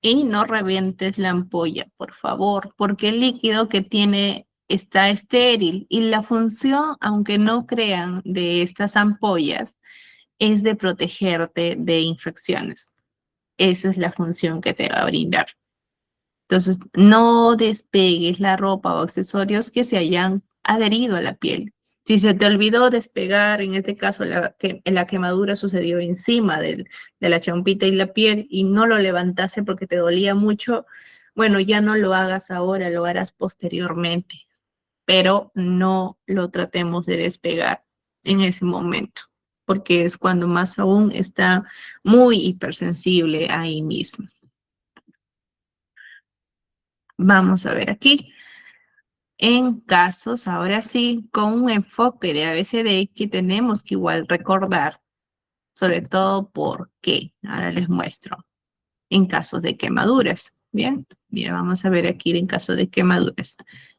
y no revientes la ampolla, por favor, porque el líquido que tiene está estéril y la función, aunque no crean, de estas ampollas es de protegerte de infecciones. Esa es la función que te va a brindar. Entonces, no despegues la ropa o accesorios que se hayan adherido a la piel. Si se te olvidó despegar, en este caso la quemadura sucedió encima de la champita y la piel y no lo levantaste porque te dolía mucho, bueno, ya no lo hagas ahora, lo harás posteriormente, pero no lo tratemos de despegar en ese momento, porque es cuando más aún está muy hipersensible ahí mismo. Vamos a ver aquí. En casos, ahora sí, con un enfoque de ABCD que tenemos que igual recordar, sobre todo por qué. Ahora les muestro. En casos de quemaduras. Bien, mira, vamos a ver aquí en caso de quemaduras.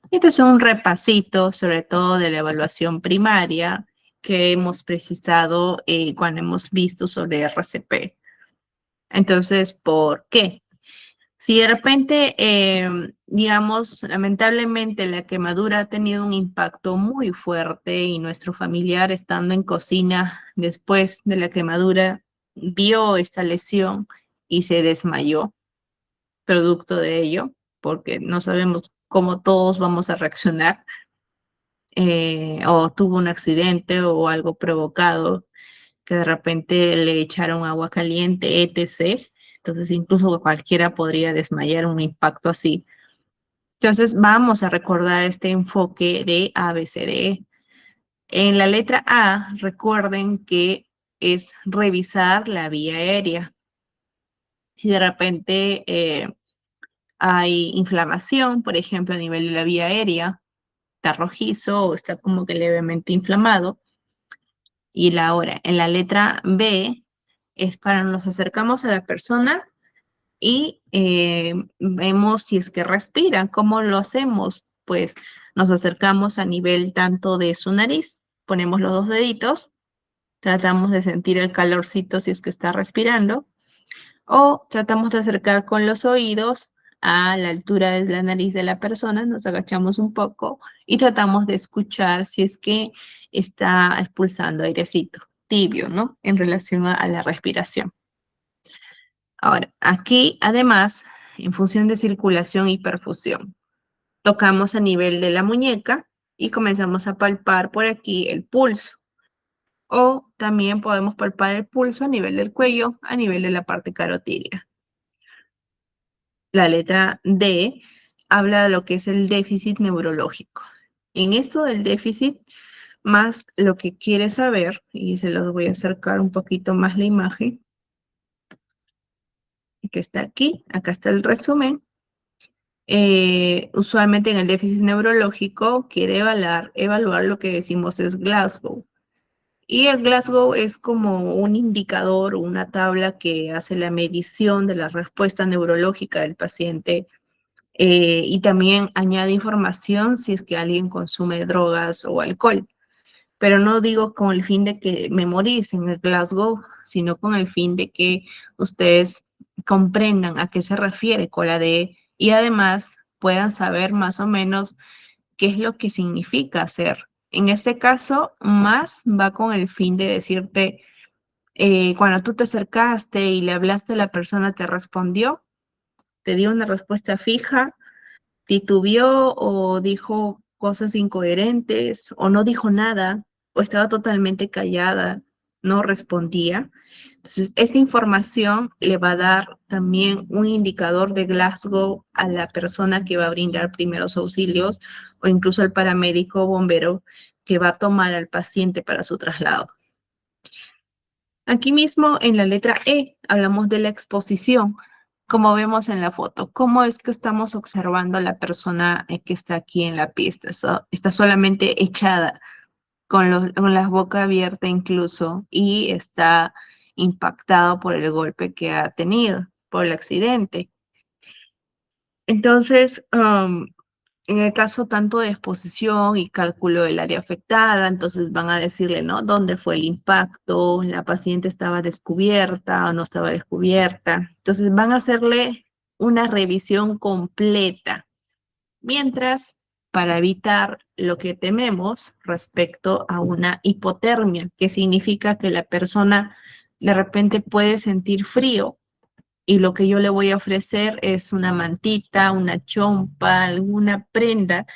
Este es un repasito, sobre todo de la evaluación primaria que hemos precisado cuando hemos visto sobre RCP. Entonces, ¿por qué? Si de repente, digamos, lamentablemente la quemadura ha tenido un impacto muy fuerte y nuestro familiar estando en cocina después de la quemadura vio esta lesión y se desmayó producto de ello, porque no sabemos cómo todos vamos a reaccionar, o tuvo un accidente o algo provocado, que de repente le echaron agua caliente, etc. Entonces, incluso cualquiera podría desmayar un impacto así. Entonces, vamos a recordar este enfoque de ABCDE. En la letra A, recuerden que es revisar la vía aérea. Si de repente hay inflamación, por ejemplo, a nivel de la vía aérea, está rojizo o está como que levemente inflamado. Y la hora, en la letra B, es para nos acercamos a la persona y vemos si es que respira. ¿Cómo lo hacemos? Pues nos acercamos a nivel tanto de su nariz, ponemos los dos deditos, tratamos de sentir el calorcito si es que está respirando, o tratamos de acercar con los oídos a la altura de la nariz de la persona, nos agachamos un poco y tratamos de escuchar si es que está expulsando airecito tibio, ¿no? En relación a la respiración. Ahora, aquí además, en función de circulación y perfusión, tocamos a nivel de la muñeca y comenzamos a palpar por aquí el pulso. O también podemos palpar el pulso a nivel del cuello, a nivel de la parte carotídea. La letra D habla de lo que es el déficit neurológico. En esto del déficit, más lo que quiere saber, y se los voy a acercar un poquito más la imagen, que está aquí, acá está el resumen. Usualmente en el déficit neurológico quiere evaluar lo que decimos es Glasgow. Y el Glasgow es como un indicador o una tabla que hace la medición de la respuesta neurológica del paciente y también añade información si es que alguien consume drogas o alcohol. Pero no digo con el fin de que memoricen el Glasgow, sino con el fin de que ustedes comprendan a qué se refiere con la D y además puedan saber más o menos qué es lo que significa hacer. En este caso, más va con el fin de decirte, cuando tú te acercaste y le hablaste, la persona te respondió, te dio una respuesta fija, titubeó o dijo cosas incoherentes o no dijo nada o estaba totalmente callada, no respondía. Entonces, esta información le va a dar también un indicador de Glasgow a la persona que va a brindar primeros auxilios o incluso al paramédico o bombero que va a tomar al paciente para su traslado. Aquí mismo en la letra E hablamos de la exposición, como vemos en la foto. ¿Cómo es que estamos observando a la persona que está aquí en la pista? Está solamente echada, con la boca abierta incluso, y está impactado por el golpe que ha tenido, por el accidente. Entonces, en el caso tanto de exposición y cálculo del área afectada, entonces van a decirle, ¿no? ¿Dónde fue el impacto? ¿La paciente estaba descubierta o no estaba descubierta? Entonces van a hacerle una revisión completa. Mientras, para evitar lo que tememos respecto a una hipotermia, que significa que la persona de repente puede sentir frío y lo que yo le voy a ofrecer es una mantita, una chompa, alguna prenda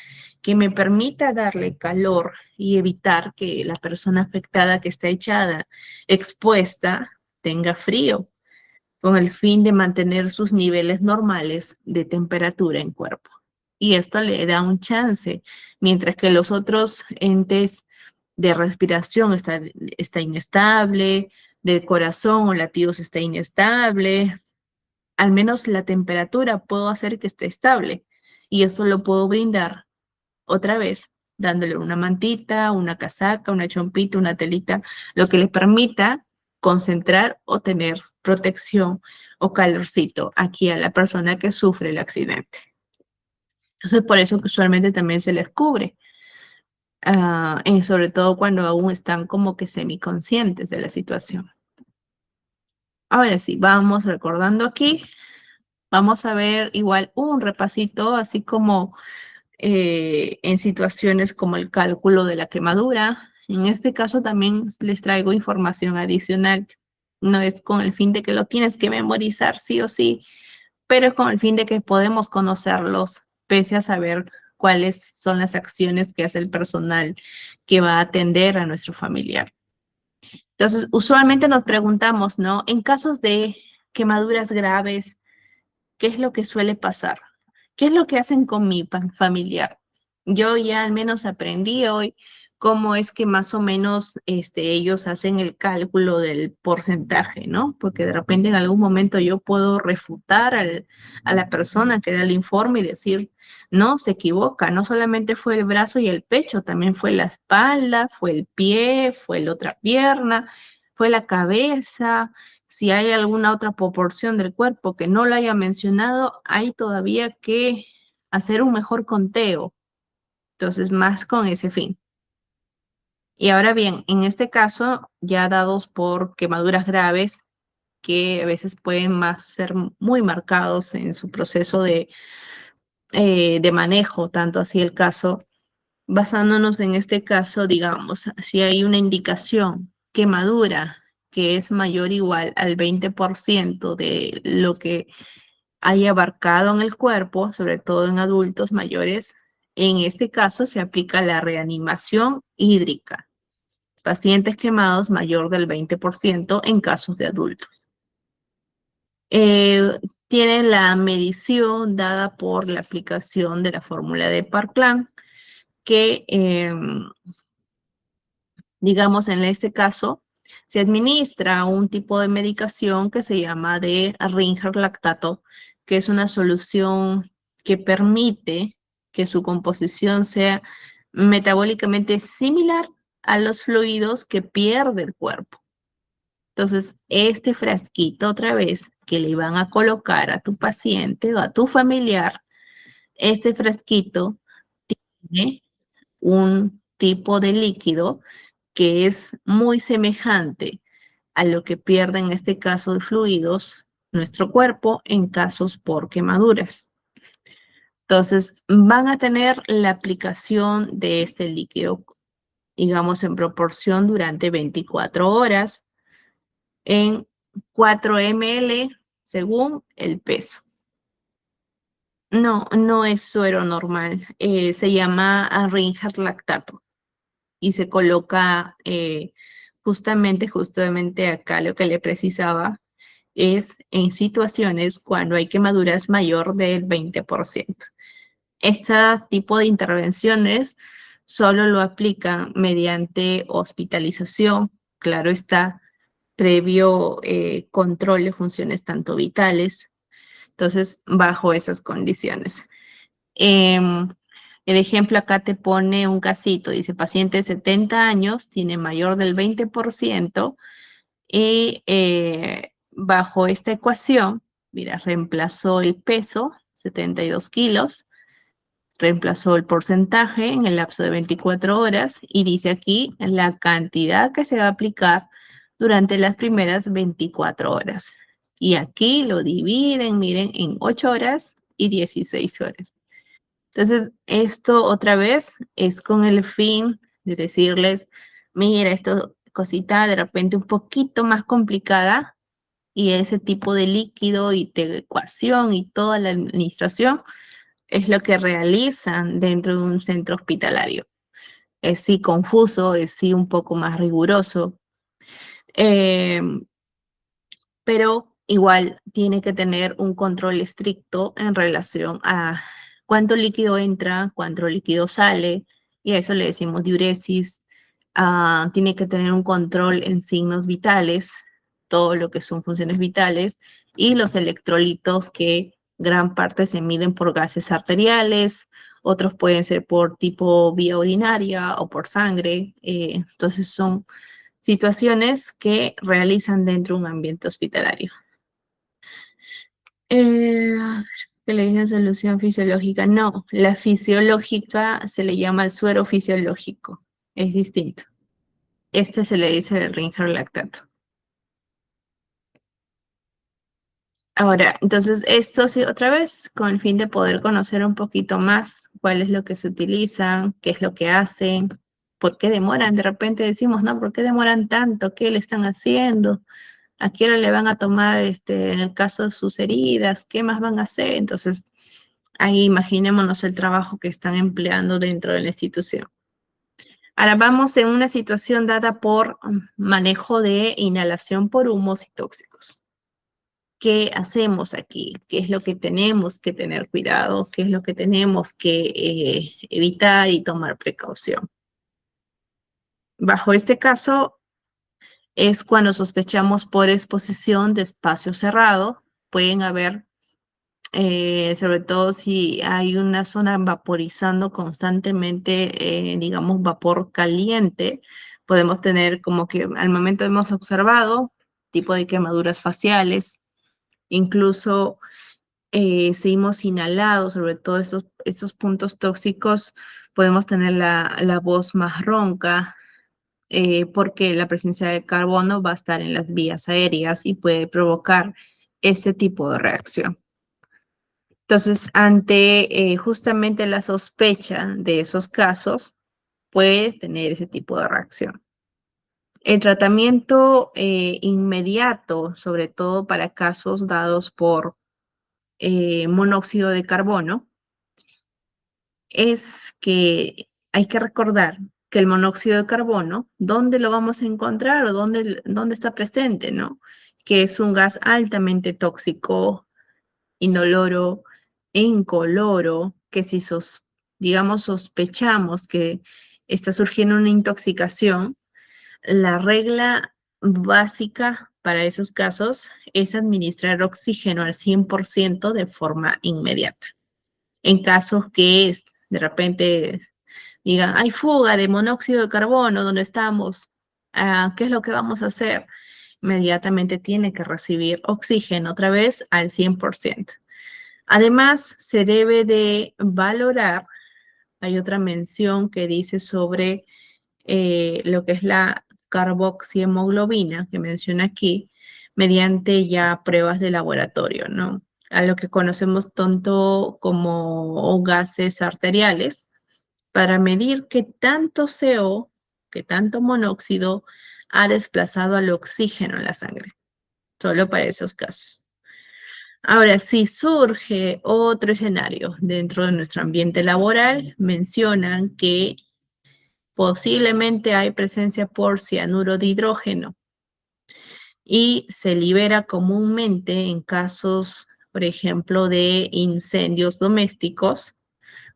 que me permita darle calor y evitar que la persona afectada que está echada, expuesta, tenga frío, con el fin de mantener sus niveles normales de temperatura en cuerpo. Y esto le da un chance, mientras que los otros entes de respiración está inestable, del corazón o latidos está inestable, al menos la temperatura puedo hacer que esté estable y eso lo puedo brindar otra vez dándole una mantita, una casaca, una chompita, una telita, lo que le permita concentrar o tener protección o calorcito aquí a la persona que sufre el accidente. Entonces, por eso que usualmente también se les cubre, sobre todo cuando aún están como que semiconscientes de la situación. Ahora sí, vamos recordando aquí. Vamos a ver igual un repasito, así como en situaciones como el cálculo de la quemadura. En este caso también les traigo información adicional. No es con el fin de que lo tienes que memorizar sí o sí, pero es con el fin de que podemos conocerlos, pese a saber cuáles son las acciones que hace el personal que va a atender a nuestro familiar. Entonces, usualmente nos preguntamos, ¿no? En casos de quemaduras graves, ¿qué es lo que suele pasar? ¿Qué es lo que hacen con mi familiar? Yo ya al menos aprendí hoy cómo es que más o menos ellos hacen el cálculo del porcentaje, ¿no? Porque de repente en algún momento yo puedo refutar a la persona que da el informe y decir, no, se equivoca, no solamente fue el brazo y el pecho, también fue la espalda, fue el pie, fue la otra pierna, fue la cabeza. Si hay alguna otra proporción del cuerpo que no la haya mencionado, hay todavía que hacer un mejor conteo. Entonces, más con ese fin. Y ahora bien, en este caso, ya dados por quemaduras graves, que a veces pueden ser muy marcados en su proceso de manejo, tanto así el caso, basándonos en este caso, digamos, si hay una indicación quemadura que es mayor o igual al 20% de lo que haya abarcado en el cuerpo, sobre todo en adultos mayores, en este caso se aplica la reanimación hídrica. Pacientes quemados mayor del 20% en casos de adultos. Tienen la medición dada por la aplicación de la fórmula de Parkland, que, digamos, en este caso, se administra un tipo de medicación que se llama de Ringer lactato, que es una solución que permite que su composición sea metabólicamente similar a los fluidos que pierde el cuerpo. Entonces, este frasquito otra vez que le van a colocar a tu paciente o a tu familiar, este frasquito tiene un tipo de líquido que es muy semejante a lo que pierde en este caso de fluidos nuestro cuerpo en casos por quemaduras. Entonces, van a tener la aplicación de este líquido, digamos, en proporción durante 24 horas en 4 ml según el peso. No, no es suero normal, se llama Ringer lactato y se coloca justamente acá lo que le precisaba es en situaciones cuando hay quemaduras mayor del 20%. Este tipo de intervenciones solo lo aplican mediante hospitalización, claro está, previo control de funciones tanto vitales. Entonces, bajo esas condiciones. El ejemplo acá te pone un casito, dice paciente de 70 años, tiene mayor del 20% y bajo esta ecuación, mira, reemplazó el peso, 72 kilos, reemplazó el porcentaje en el lapso de 24 horas y dice aquí la cantidad que se va a aplicar durante las primeras 24 horas. Y aquí lo dividen, miren, en 8 horas y 16 horas. Entonces, esto otra vez es con el fin de decirles, mira, esto cosita de repente un poquito más complicada y ese tipo de líquido y de ecuación y toda la administración es lo que realizan dentro de un centro hospitalario. Es sí confuso, es sí un poco más riguroso, eh, pero igual tiene que tener un control estricto en relación a cuánto líquido entra, cuánto líquido sale, y a eso le decimos diuresis. Tiene que tener un control en signos vitales, todo lo que son funciones vitales, y los electrolitos que gran parte se miden por gases arteriales, otros pueden ser por tipo vía urinaria o por sangre. Entonces son situaciones que realizan dentro de un ambiente hospitalario. A ver, ¿qué le dicen solución fisiológica? No, la fisiológica se le llama el suero fisiológico, es distinto. Este se le dice el Ringer lactato. Ahora, entonces esto sí, otra vez, con el fin de poder conocer un poquito más cuál es lo que se utiliza, qué es lo que hacen, por qué demoran. De repente decimos, no, ¿por qué demoran tanto? ¿Qué le están haciendo? ¿A qué hora le van a tomar, en el caso de sus heridas? ¿Qué más van a hacer? Entonces, ahí imaginémonos el trabajo que están empleando dentro de la institución. Ahora vamos en una situación dada por manejo de inhalación por humos y tóxicos. ¿Qué hacemos aquí? ¿Qué es lo que tenemos que tener cuidado? ¿Qué es lo que tenemos que evitar y tomar precaución? Bajo este caso es cuando sospechamos por exposición de espacio cerrado. Pueden haber, sobre todo si hay una zona vaporizando constantemente, digamos, vapor caliente, podemos tener como que al momento hemos observado tipo de quemaduras faciales, incluso si hemos inhalado sobre todo estos puntos tóxicos, podemos tener la voz más ronca, porque la presencia de carbono va a estar en las vías aéreas y puede provocar este tipo de reacción. Entonces, ante justamente la sospecha de esos casos, puede tener ese tipo de reacción. El tratamiento inmediato, sobre todo para casos dados por monóxido de carbono, es que hay que recordar que el monóxido de carbono, ¿dónde lo vamos a encontrar o dónde está presente, no? Que es un gas altamente tóxico, inoloro e incoloro, que si digamos sospechamos que está surgiendo una intoxicación, la regla básica para esos casos es administrar oxígeno al 100% de forma inmediata. En casos que de repente digan, hay fuga de monóxido de carbono, ¿dónde estamos? ¿Qué es lo que vamos a hacer? Inmediatamente tiene que recibir oxígeno otra vez al 100%. Además, se debe de valorar, hay otra mención que dice sobre lo que es la carboxihemoglobina, que menciona aquí, mediante ya pruebas de laboratorio, ¿no? A lo que conocemos tanto como gases arteriales, para medir qué tanto CO, qué tanto monóxido ha desplazado al oxígeno en la sangre, solo para esos casos. Ahora, si surge otro escenario dentro de nuestro ambiente laboral, mencionan que posiblemente hay presencia por cianuro de hidrógeno y se libera comúnmente en casos, por ejemplo, de incendios domésticos,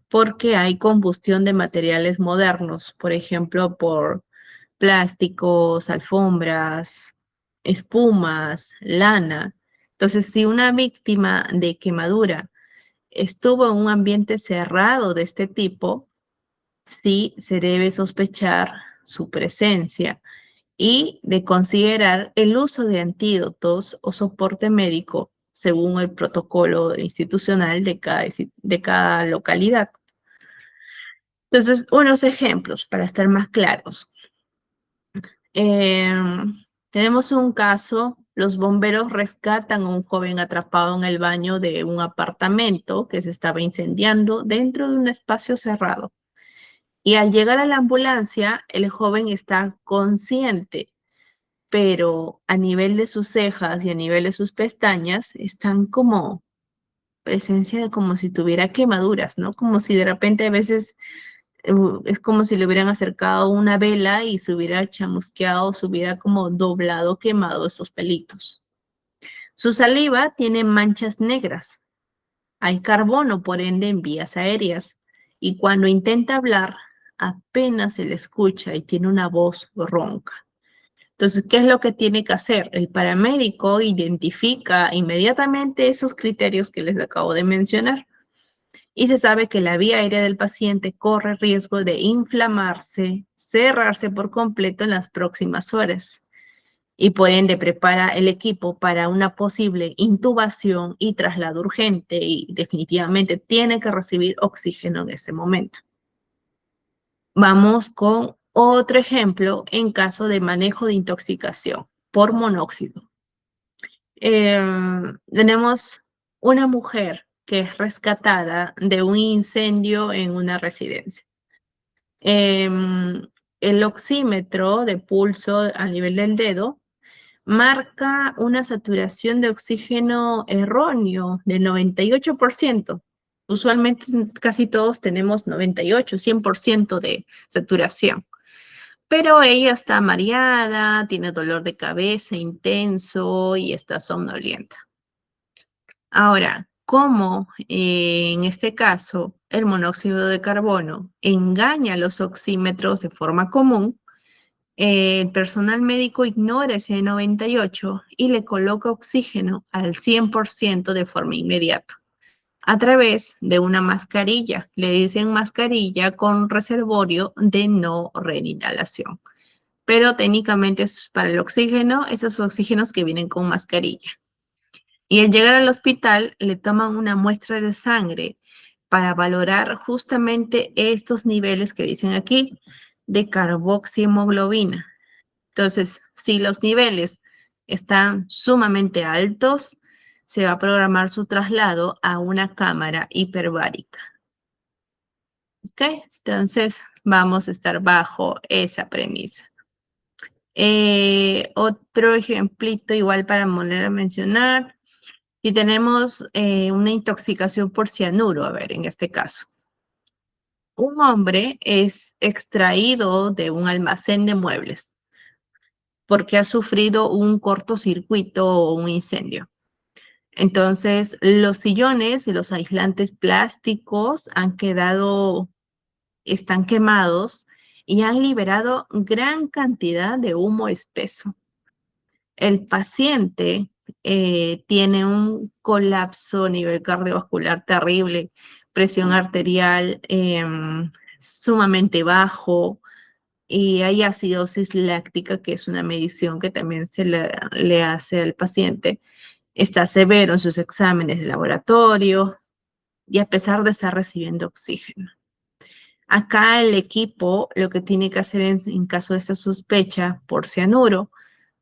porque hay combustión de materiales modernos, por ejemplo, por plásticos, alfombras, espumas, lana. Entonces, si una víctima de quemadura estuvo en un ambiente cerrado de este tipo, sí se debe sospechar su presencia y de considerar el uso de antídotos o soporte médico según el protocolo institucional de cada localidad. Entonces, unos ejemplos para estar más claros. Tenemos un caso, los bomberos rescatan a un joven atrapado en el baño de un apartamento que se estaba incendiando dentro de un espacio cerrado. Y al llegar a la ambulancia, el joven está consciente, pero a nivel de sus cejas y a nivel de sus pestañas están como presencia de como si tuviera quemaduras, ¿no? Como si de repente a veces es como si le hubieran acercado una vela y se hubiera chamusqueado, se hubiera como doblado, quemado esos pelitos. Su saliva tiene manchas negras. Hay carbono, por ende, en vías aéreas. Y cuando intenta hablar, apenas se le escucha y tiene una voz ronca. Entonces, ¿qué es lo que tiene que hacer? El paramédico identifica inmediatamente esos criterios que les acabo de mencionar y se sabe que la vía aérea del paciente corre riesgo de inflamarse, cerrarse por completo en las próximas horas y por ende prepara el equipo para una posible intubación y traslado urgente y definitivamente tiene que recibir oxígeno en ese momento. Vamos con otro ejemplo en caso de manejo de intoxicación por monóxido. Tenemos una mujer que es rescatada de un incendio en una residencia. El oxímetro de pulso a nivel del dedo marca una saturación de oxígeno erróneo de 98%. Usualmente casi todos tenemos 98, 100% de saturación. Pero ella está mareada, tiene dolor de cabeza intenso y está somnolienta. Ahora, ¿cómo en este caso el monóxido de carbono engaña los oxímetros de forma común? El personal médico ignora ese 98 y le coloca oxígeno al 100% de forma inmediata a través de una mascarilla. Le dicen mascarilla con reservorio de no reinhalación. Pero técnicamente es para el oxígeno, esos oxígenos que vienen con mascarilla. Y al llegar al hospital le toman una muestra de sangre para valorar justamente estos niveles que dicen aquí de carboxihemoglobina. Entonces, si los niveles están sumamente altos, se va a programar su traslado a una cámara hiperbárica. ¿Ok? Entonces, vamos a estar bajo esa premisa. Otro ejemplito igual para volver a mencionar. Si tenemos una intoxicación por cianuro, a ver, en este caso. Un hombre es extraído de un almacén de muebles porque ha sufrido un cortocircuito o un incendio. Entonces, los sillones y los aislantes plásticos están quemados y han liberado gran cantidad de humo espeso. El paciente tiene un colapso a nivel cardiovascular terrible, presión arterial sumamente bajo, y hay acidosis láctica, que es una medición que también le hace al paciente. Está severo en sus exámenes de laboratorio y a pesar de estar recibiendo oxígeno. Acá el equipo lo que tiene que hacer en caso de esta sospecha por cianuro,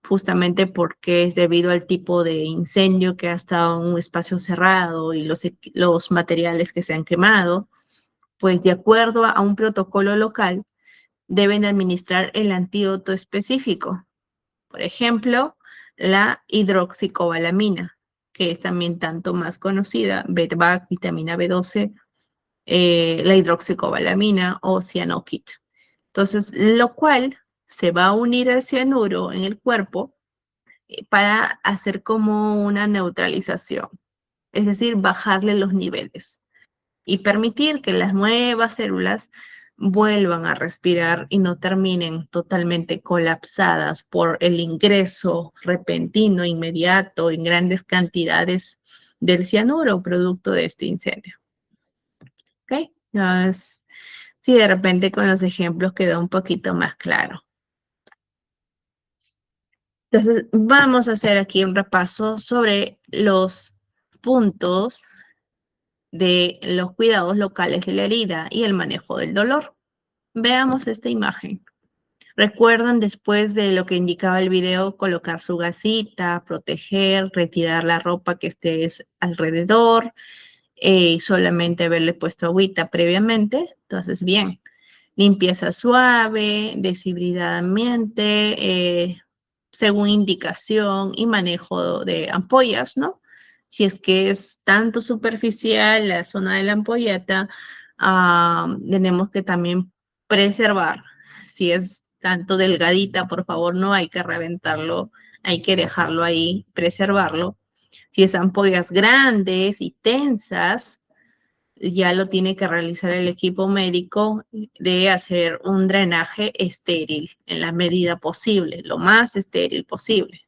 justamente porque es debido al tipo de incendio que ha estado en un espacio cerrado y los materiales que se han quemado, pues de acuerdo a un protocolo local, deben administrar el antídoto específico. Por ejemplo, la hidroxicobalamina, que es también tanto más conocida, BETVAC, vitamina B12, la hidroxicobalamina o cianokit. Entonces, lo cual se va a unir al cianuro en el cuerpo para hacer como una neutralización, es decir, bajarle los niveles y permitir que las nuevas células vuelvan a respirar y no terminen totalmente colapsadas por el ingreso repentino, inmediato, en grandes cantidades del cianuro producto de este incendio. ¿Ok? Sí, de repente con los ejemplos queda un poquito más claro. Entonces, vamos a hacer aquí un repaso sobre los puntos de los cuidados locales de la herida y el manejo del dolor. Veamos esta imagen. Recuerdan, después de lo que indicaba el video, colocar su gasita, proteger, retirar la ropa que esté alrededor, solamente haberle puesto agüita previamente. Entonces, bien, limpieza suave, deshibridadamente, según indicación y manejo de ampollas, ¿no? Si es que es tanto superficial la zona de la ampolleta, tenemos que también preservar. Si es tanto delgadita, por favor, no hay que reventarlo, hay que dejarlo ahí, preservarlo. Si es ampollas grandes y tensas, ya lo tiene que realizar el equipo médico de hacer un drenaje estéril en la medida posible, lo más estéril posible.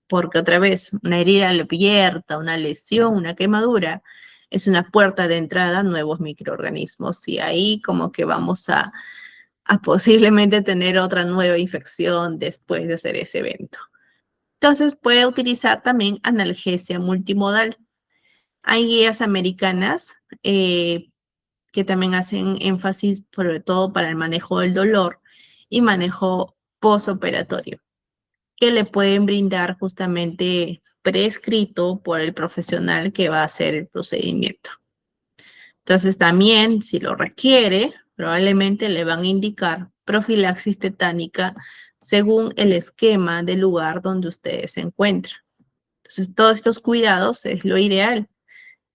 Porque otra vez, una herida abierta, una lesión, una quemadura, es una puerta de entrada a nuevos microorganismos y ahí como que vamos a posiblemente tener otra nueva infección después de hacer ese evento. Entonces puede utilizar también analgesia multimodal. Hay guías americanas que también hacen énfasis sobre todo para el manejo del dolor y manejo postoperatorio, que le pueden brindar justamente prescrito por el profesional que va a hacer el procedimiento. Entonces también, si lo requiere, probablemente le van a indicar profilaxis tetánica según el esquema del lugar donde ustedes se encuentran. Entonces, todos estos cuidados es lo ideal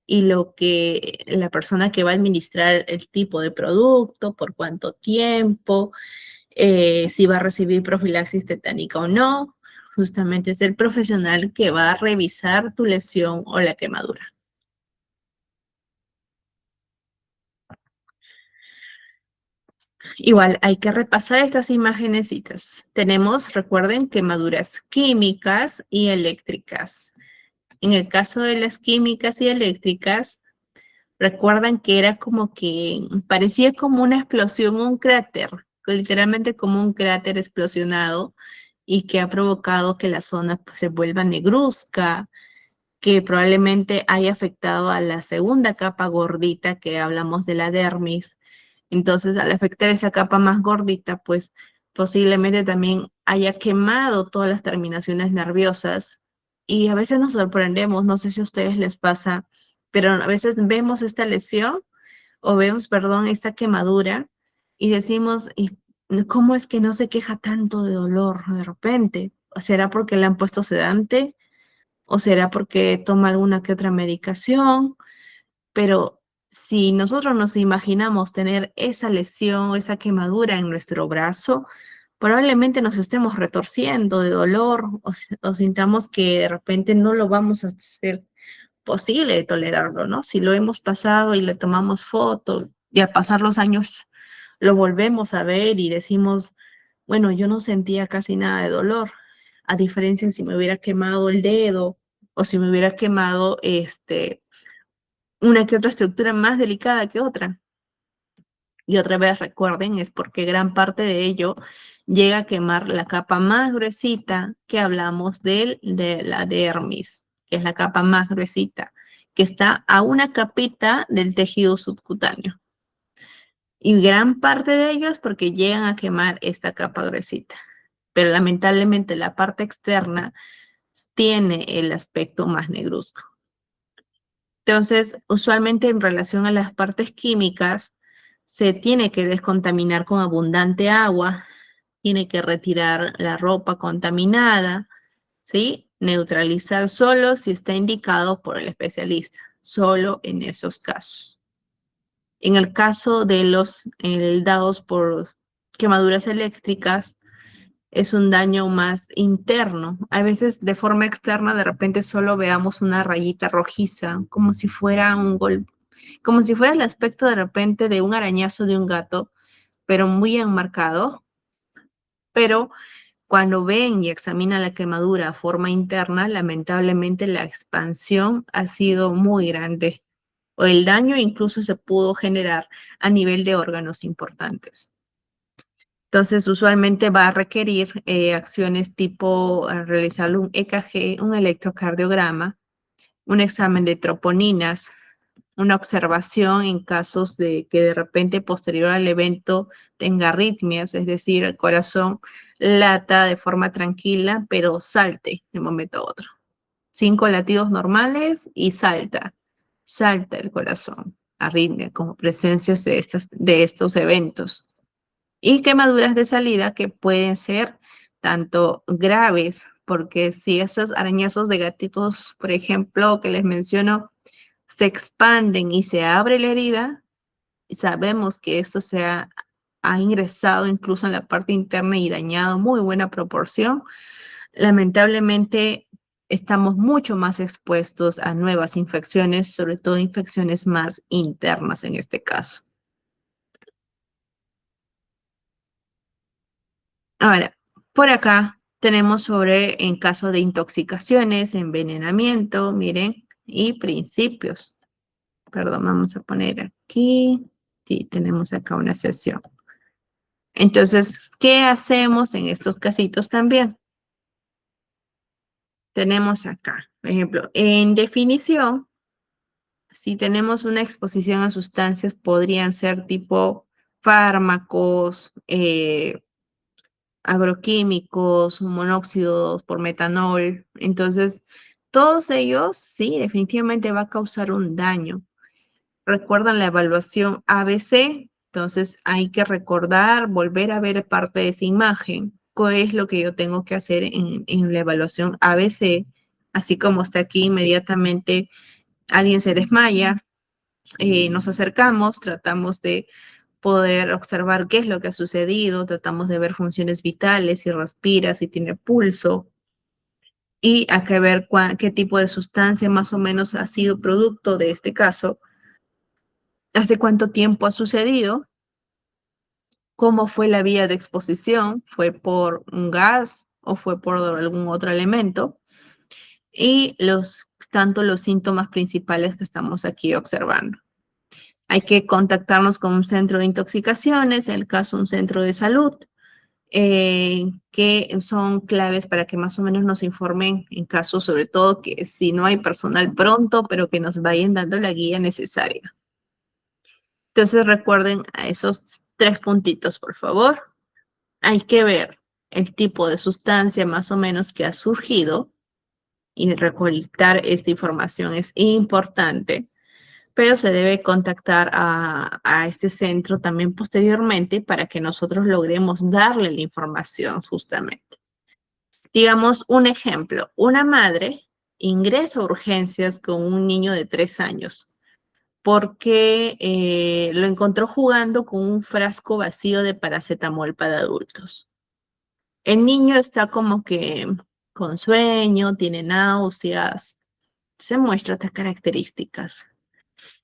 y lo que la persona que va a administrar el tipo de producto, por cuánto tiempo, si va a recibir profilaxis tetánica o no, justamente es el profesional que va a revisar tu lesión o la quemadura. Igual hay que repasar estas imágenes. Tenemos, recuerden, quemaduras químicas y eléctricas. En el caso de las químicas y eléctricas, recuerdan que era como que parecía como una explosión, un cráter, literalmente como un cráter explosionado y que ha provocado que la zona pues, se vuelva negruzca, que probablemente haya afectado a la segunda capa gordita que hablamos de la dermis. Entonces, al afectar esa capa más gordita, pues posiblemente también haya quemado todas las terminaciones nerviosas. Y a veces nos sorprendemos, no sé si a ustedes les pasa, pero a veces vemos esta lesión o vemos, perdón, esta quemadura y decimos, ¿y cómo es que no se queja tanto de dolor de repente? ¿Será porque le han puesto sedante? ¿O será porque toma alguna que otra medicación? Pero si nosotros nos imaginamos tener esa lesión, esa quemadura en nuestro brazo, probablemente nos estemos retorciendo de dolor o sintamos que de repente no lo vamos a hacer posible de tolerarlo, ¿no? Si lo hemos pasado y le tomamos foto y al pasar los años lo volvemos a ver y decimos, bueno, yo no sentía casi nada de dolor, a diferencia de si me hubiera quemado el dedo o si me hubiera quemado una que otra estructura más delicada que otra. Y otra vez recuerden, es porque gran parte de ello llega a quemar la capa más gruesita que hablamos de la dermis, que es la capa más gruesita, que está a una capita del tejido subcutáneo. Y gran parte de ello es porque llegan a quemar esta capa gruesita. Pero lamentablemente la parte externa tiene el aspecto más negruzco. Entonces, usualmente en relación a las partes químicas, se tiene que descontaminar con abundante agua, tiene que retirar la ropa contaminada, ¿sí? Neutralizar solo si está indicado por el especialista, solo en esos casos. En el caso de los dados por quemaduras eléctricas, es un daño más interno. A veces de forma externa de repente solo veamos una rayita rojiza, como si fuera un golpe, como si fuera el aspecto de repente de un arañazo de un gato, pero muy enmarcado. Pero cuando ven y examinan la quemadura a forma interna, lamentablemente la expansión ha sido muy grande o el daño incluso se pudo generar a nivel de órganos importantes. Entonces, usualmente va a requerir acciones tipo realizar un EKG, un electrocardiograma, un examen de troponinas, una observación en casos de que de repente posterior al evento tenga arritmias, es decir, el corazón lata de forma tranquila, pero salte de un momento a otro. 5 latidos normales y salta el corazón, arritmia, como presencias de estos eventos y quemaduras de salida que pueden ser tanto graves, porque si esos arañazos de gatitos, por ejemplo, que les menciono, se expanden y se abre la herida, sabemos que esto ha ingresado incluso en la parte interna y dañado muy buena proporción, lamentablemente estamos mucho más expuestos a nuevas infecciones, sobre todo infecciones más internas en este caso. Ahora, por acá tenemos sobre en caso de intoxicaciones, envenenamiento, miren, y principios. Perdón, vamos a poner aquí. Sí, tenemos acá una sesión. Entonces, ¿qué hacemos en estos casitos también? Tenemos acá, por ejemplo, en definición, si tenemos una exposición a sustancias, podrían ser tipo fármacos, agroquímicos, monóxidos por metanol. Entonces, todos ellos, sí, definitivamente va a causar un daño. Recuerdan la evaluación ABC, entonces hay que recordar, volver a ver parte de esa imagen. ¿Qué es lo que yo tengo que hacer en la evaluación ABC? Así como está aquí, inmediatamente alguien se desmaya, nos acercamos, tratamos de poder observar qué es lo que ha sucedido, tratamos de ver funciones vitales, si respira, si tiene pulso, y hay que ver qué tipo de sustancia más o menos ha sido producto de este caso, hace cuánto tiempo ha sucedido, cómo fue la vía de exposición, fue por un gas o fue por algún otro elemento, y tanto los síntomas principales que estamos aquí observando. Hay que contactarnos con un centro de intoxicaciones, en el caso un centro de salud, que son claves para que más o menos nos informen en caso, sobre todo, que si no hay personal pronto, pero que nos vayan dando la guía necesaria. Entonces recuerden a esos 3 puntitos, por favor. Hay que ver el tipo de sustancia más o menos que ha surgido y recolectar esta información es importante, pero se debe contactar a este centro también posteriormente para que nosotros logremos darle la información justamente. Digamos un ejemplo, una madre ingresa a urgencias con un niño de 3 años porque lo encontró jugando con un frasco vacío de paracetamol para adultos. El niño está como que con sueño, tiene náuseas, se muestra estas características.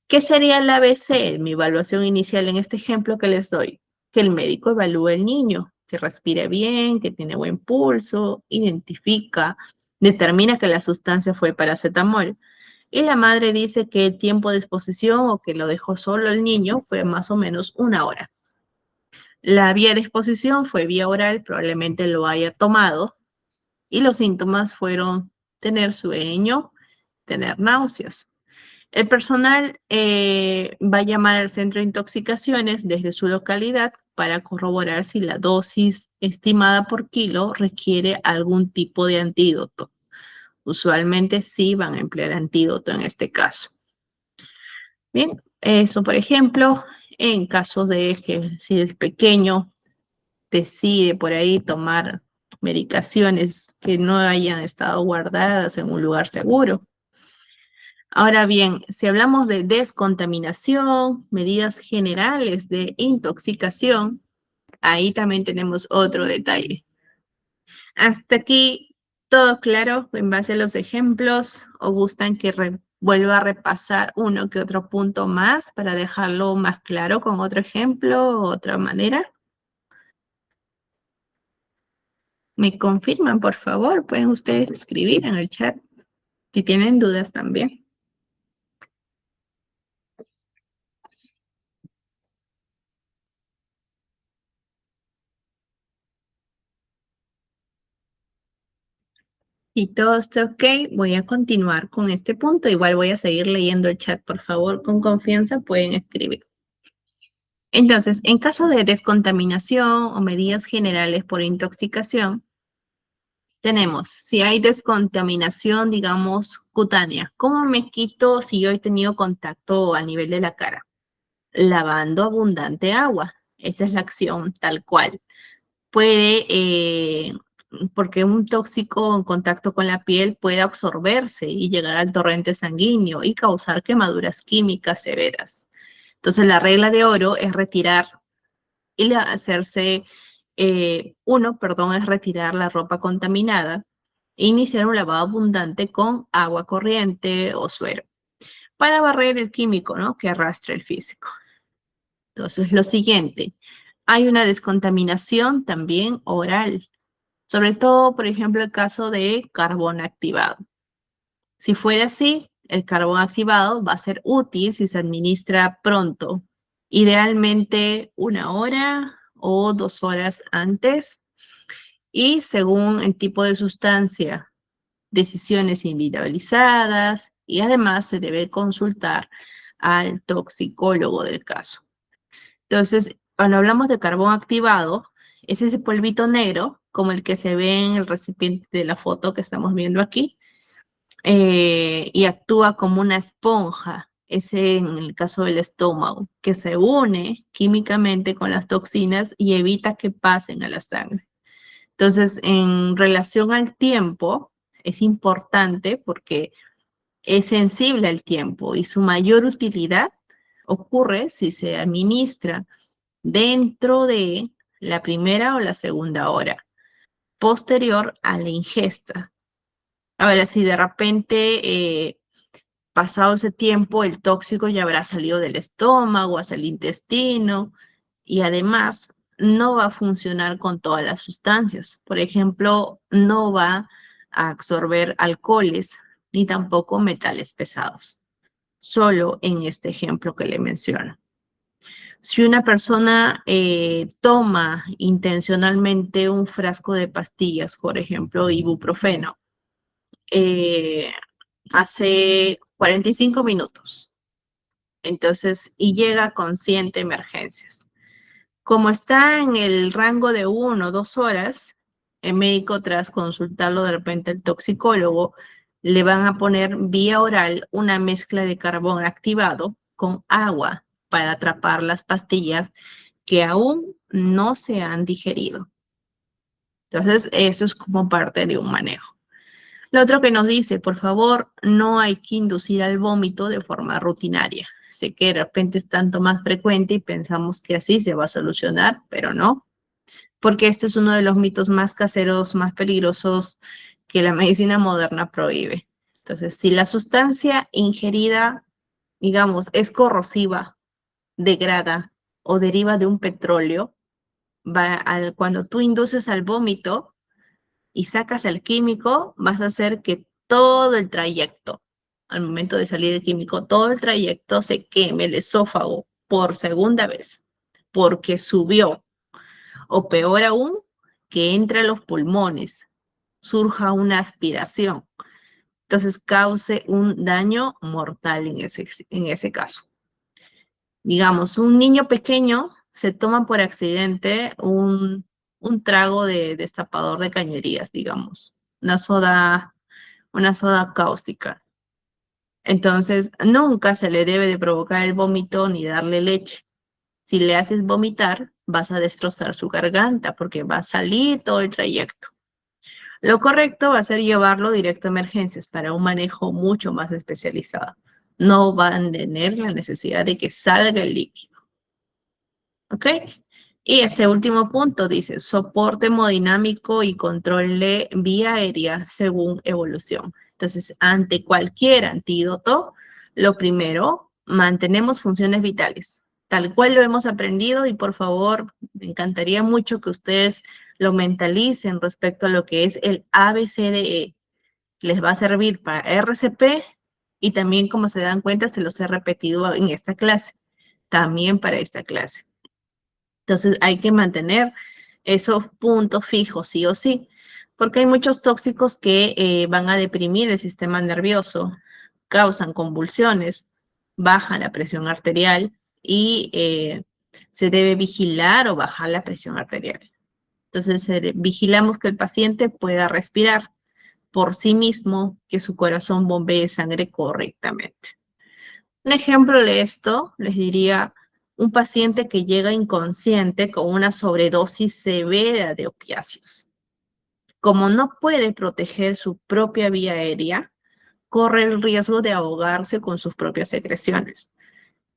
¿Qué sería el ABC? Mi evaluación inicial en este ejemplo que les doy, que el médico evalúe al niño, que respire bien, que tiene buen pulso, identifica, determina que la sustancia fue paracetamol. Y la madre dice que el tiempo de exposición o que lo dejó solo el niño fue más o menos 1 hora. La vía de exposición fue vía oral, probablemente lo haya tomado, y los síntomas fueron tener sueño, tener náuseas. El personal va a llamar al centro de intoxicaciones desde su localidad para corroborar si la dosis estimada por kilo requiere algún tipo de antídoto. Usualmente sí van a emplear antídoto en este caso. Bien, eso por ejemplo, en caso de que si el pequeño decide por ahí tomar medicaciones que no hayan estado guardadas en un lugar seguro. Ahora bien, si hablamos de descontaminación, medidas generales de intoxicación, ahí también tenemos otro detalle. Hasta aquí, todo claro en base a los ejemplos, o gustan que vuelva a repasar uno que otro punto más para dejarlo más claro con otro ejemplo o otra manera. Me confirman, por favor, pueden ustedes escribir en el chat si tienen dudas también. Si todo está ok, voy a continuar con este punto. Igual voy a seguir leyendo el chat, por favor, con confianza pueden escribir. Entonces, en caso de descontaminación o medidas generales por intoxicación, tenemos, si hay descontaminación, digamos, cutánea, ¿cómo me quito si yo he tenido contacto a nivel de la cara? Lavando abundante agua. Esa es la acción tal cual. Porque un tóxico en contacto con la piel puede absorberse y llegar al torrente sanguíneo y causar quemaduras químicas severas. Entonces, la regla de oro es retirar y es retirar la ropa contaminada e iniciar un lavado abundante con agua corriente o suero para barrer el químico, ¿no?, que arrastra el físico. Entonces, lo siguiente, hay una descontaminación también oral, sobre todo, por ejemplo, el caso de carbón activado. Si fuera así, el carbón activado va a ser útil si se administra pronto, idealmente 1 hora o 2 horas antes, y según el tipo de sustancia, decisiones individualizadas, y además se debe consultar al toxicólogo del caso. Entonces, cuando hablamos de carbón activado, es ese polvito negro, como el que se ve en el recipiente de la foto que estamos viendo aquí, y actúa como una esponja, ese en el caso del estómago, que se une químicamente con las toxinas y evita que pasen a la sangre. Entonces, en relación al tiempo, es importante porque es sensible al tiempo y su mayor utilidad ocurre si se administra dentro de la primera o la segunda hora, posterior a la ingesta. Ahora, si de repente, pasado ese tiempo, el tóxico ya habrá salido del estómago hacia el intestino, y además no va a funcionar con todas las sustancias. Por ejemplo, no va a absorber alcoholes ni tampoco metales pesados. Solo en este ejemplo que le menciono. Si una persona toma intencionalmente un frasco de pastillas, por ejemplo, ibuprofeno, eh, hace 45 minutos, entonces, y llega consciente a emergencias. Como está en el rango de 1 o 2 horas, el médico, tras consultarlo de repente el toxicólogo, le van a poner vía oral una mezcla de carbón activado con agua para atrapar las pastillas que aún no se han digerido. Entonces, eso es como parte de un manejo. Lo otro que nos dice, por favor, no hay que inducir al vómito de forma rutinaria. Sé que de repente es tanto más frecuente y pensamos que así se va a solucionar, pero no, porque este es uno de los mitos más caseros, más peligrosos que la medicina moderna prohíbe. Entonces, si la sustancia ingerida, digamos, es corrosiva, degrada o deriva de un petróleo, cuando tú induces al vómito y sacas el químico, vas a hacer que todo el trayecto, al momento de salir el químico, todo el trayecto se queme el esófago por segunda vez, porque subió, o peor aún, que entre a los pulmones, surja una aspiración. Entonces cause un daño mortal en ese caso. Digamos, un niño pequeño se toma por accidente un trago de destapador de cañerías, digamos, una soda cáustica. Entonces, nunca se le debe de provocar el vómito ni darle leche. Si le haces vomitar, vas a destrozar su garganta porque va a salir todo el trayecto. Lo correcto va a ser llevarlo directo a emergencias para un manejo mucho más especializado. No van a tener la necesidad de que salga el líquido. ¿Ok? Y este último punto dice, soporte hemodinámico y control de vía aérea según evolución. Entonces, ante cualquier antídoto, lo primero, mantenemos funciones vitales, tal cual lo hemos aprendido y por favor, me encantaría mucho que ustedes lo mentalicen respecto a lo que es el ABCDE. Les va a servir para RCP y también, como se dan cuenta, se los he repetido en esta clase, también para esta clase. Entonces hay que mantener esos puntos fijos, sí o sí, porque hay muchos tóxicos que van a deprimir el sistema nervioso, causan convulsiones, bajan la presión arterial y se debe vigilar o bajar la presión arterial. Entonces vigilamos que el paciente pueda respirar por sí mismo, que su corazón bombee sangre correctamente. Un ejemplo de esto, les diría, un paciente que llega inconsciente con una sobredosis severa de opiáceos. Como no puede proteger su propia vía aérea, corre el riesgo de ahogarse con sus propias secreciones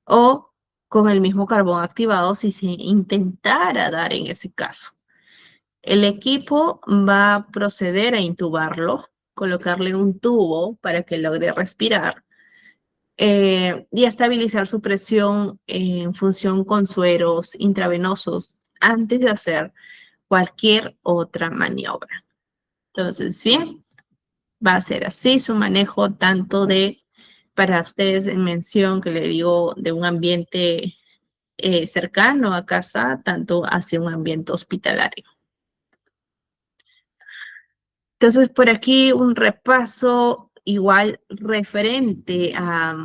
o con el mismo carbón activado si se intentara dar en ese caso. El equipo va a proceder a intubarlo, colocarle un tubo para que logre respirar y a estabilizar su presión en función con sueros intravenosos antes de hacer cualquier otra maniobra. Entonces, bien, va a ser así su manejo tanto para ustedes en mención que le digo, de un ambiente cercano a casa, tanto hacia un ambiente hospitalario. Entonces, por aquí un repaso igual referente a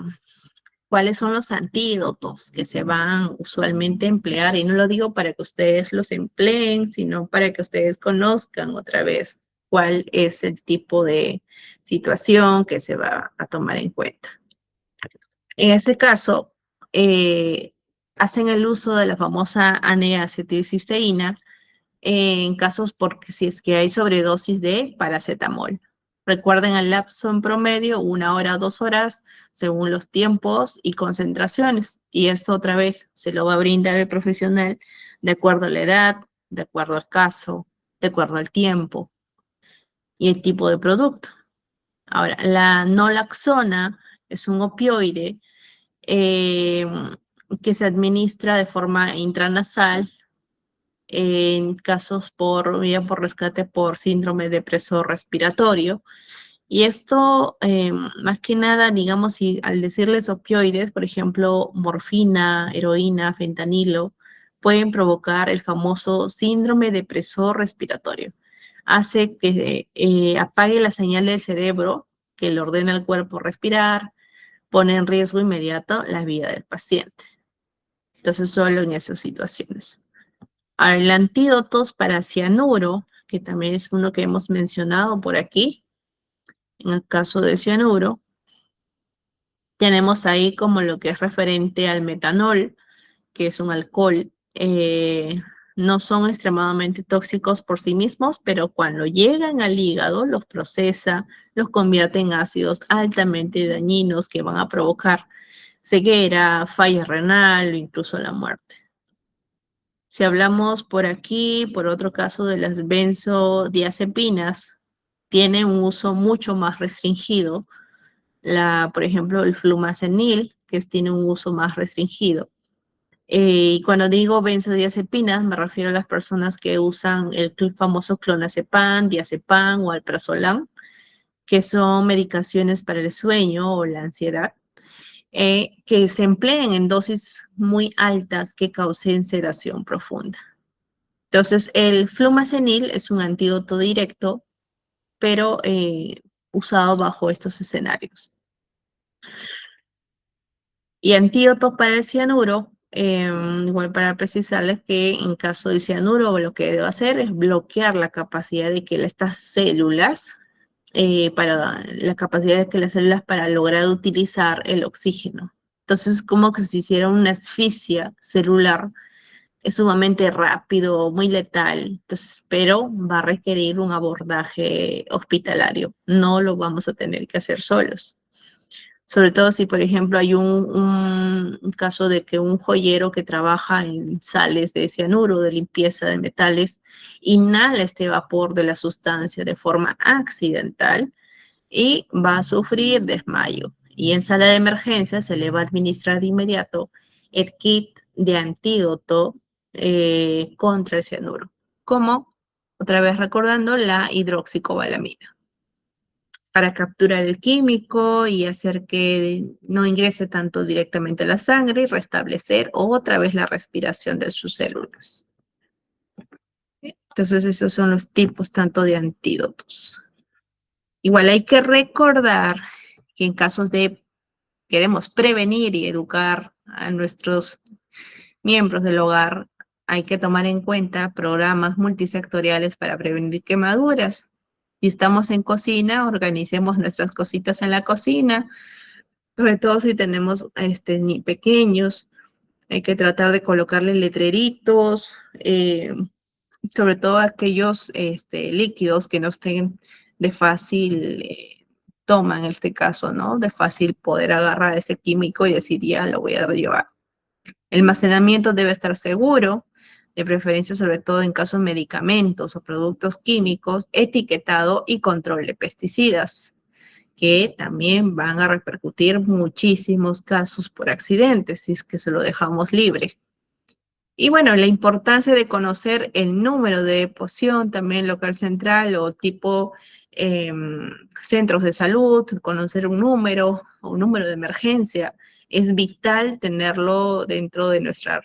cuáles son los antídotos que se van usualmente a emplear. Y no lo digo para que ustedes los empleen, sino para que ustedes conozcan otra vez cuál es el tipo de situación que se va a tomar en cuenta. En ese caso, hacen el uso de la famosa N-acetilcisteína en casos porque si es que hay sobredosis de paracetamol. Recuerden el lapso en promedio, 1 hora, 2 horas, según los tiempos y concentraciones. Y esto otra vez se lo va a brindar el profesional de acuerdo a la edad, de acuerdo al caso, de acuerdo al tiempo y el tipo de producto. Ahora, la naloxona es un opioide que se administra de forma intranasal en casos ya por rescate por síndrome depresor respiratorio. Y esto, más que nada, digamos, si al decirles opioides, por ejemplo, morfina, heroína, fentanilo, pueden provocar el famoso síndrome depresor respiratorio. Hace que apague la señal del cerebro que le ordena al cuerpo respirar, pone en riesgo inmediato la vida del paciente. Entonces, solo en esas situaciones. Ahora, el antídotos para cianuro, que también es uno que hemos mencionado por aquí, en el caso de cianuro, tenemos ahí como lo que es referente al metanol, que es un alcohol. No son extremadamente tóxicos por sí mismos, pero cuando llegan al hígado, los procesa, los convierte en ácidos altamente dañinos que van a provocar ceguera, falla renal o incluso la muerte. Si hablamos por aquí, por otro caso de las benzodiazepinas, tiene un uso mucho más restringido. Por ejemplo, el flumazenil, tiene un uso más restringido. Y cuando digo benzodiazepinas, me refiero a las personas que usan el famoso clonazepam, diazepam o alprazolam, que son medicaciones para el sueño o la ansiedad, que se emplean en dosis muy altas que causen sedación profunda. Entonces, el flumazenil es un antídoto directo, pero usado bajo estos escenarios. Y antídotos para el cianuro, igual para precisarles que en caso de cianuro lo que debo hacer es bloquear la capacidad de que estas células, para la capacidad de que las células para lograr utilizar el oxígeno. Entonces, como que se hiciera una asfixia celular, es sumamente rápido, muy letal, entonces, pero va a requerir un abordaje hospitalario. No lo vamos a tener que hacer solos. Sobre todo si, por ejemplo, hay un caso de que un joyero que trabaja en sales de cianuro, de limpieza de metales, inhala este vapor de la sustancia de forma accidental y va a sufrir desmayo. Y en sala de emergencia se le va a administrar de inmediato el kit de antídoto contra el cianuro, como, otra vez recordando, la hidroxicobalamina, para capturar el químico y hacer que no ingrese tanto directamente a la sangre y restablecer otra vez la respiración de sus células. Entonces, esos son los tipos tanto de antídotos. Igual hay que recordar que en casos de queremos prevenir y educar a nuestros miembros del hogar, hay que tomar en cuenta programas multisectoriales para prevenir quemaduras. Si estamos en cocina, organicemos nuestras cositas en la cocina, sobre todo si tenemos ni pequeños, hay que tratar de colocarle letreritos, sobre todo aquellos líquidos que no estén de fácil toma en este caso, ¿no? De fácil poder agarrar ese químico y decir, ya lo voy a llevar. El almacenamiento debe estar seguro, de preferencia sobre todo en casos de medicamentos o productos químicos, etiquetado y control de pesticidas, que también van a repercutir muchísimos casos por accidentes si es que se lo dejamos libre. Y bueno, la importancia de conocer el número de poción, también local central o tipo centros de salud, conocer un número o un número de emergencia. Es vital tenerlo dentro de nuestra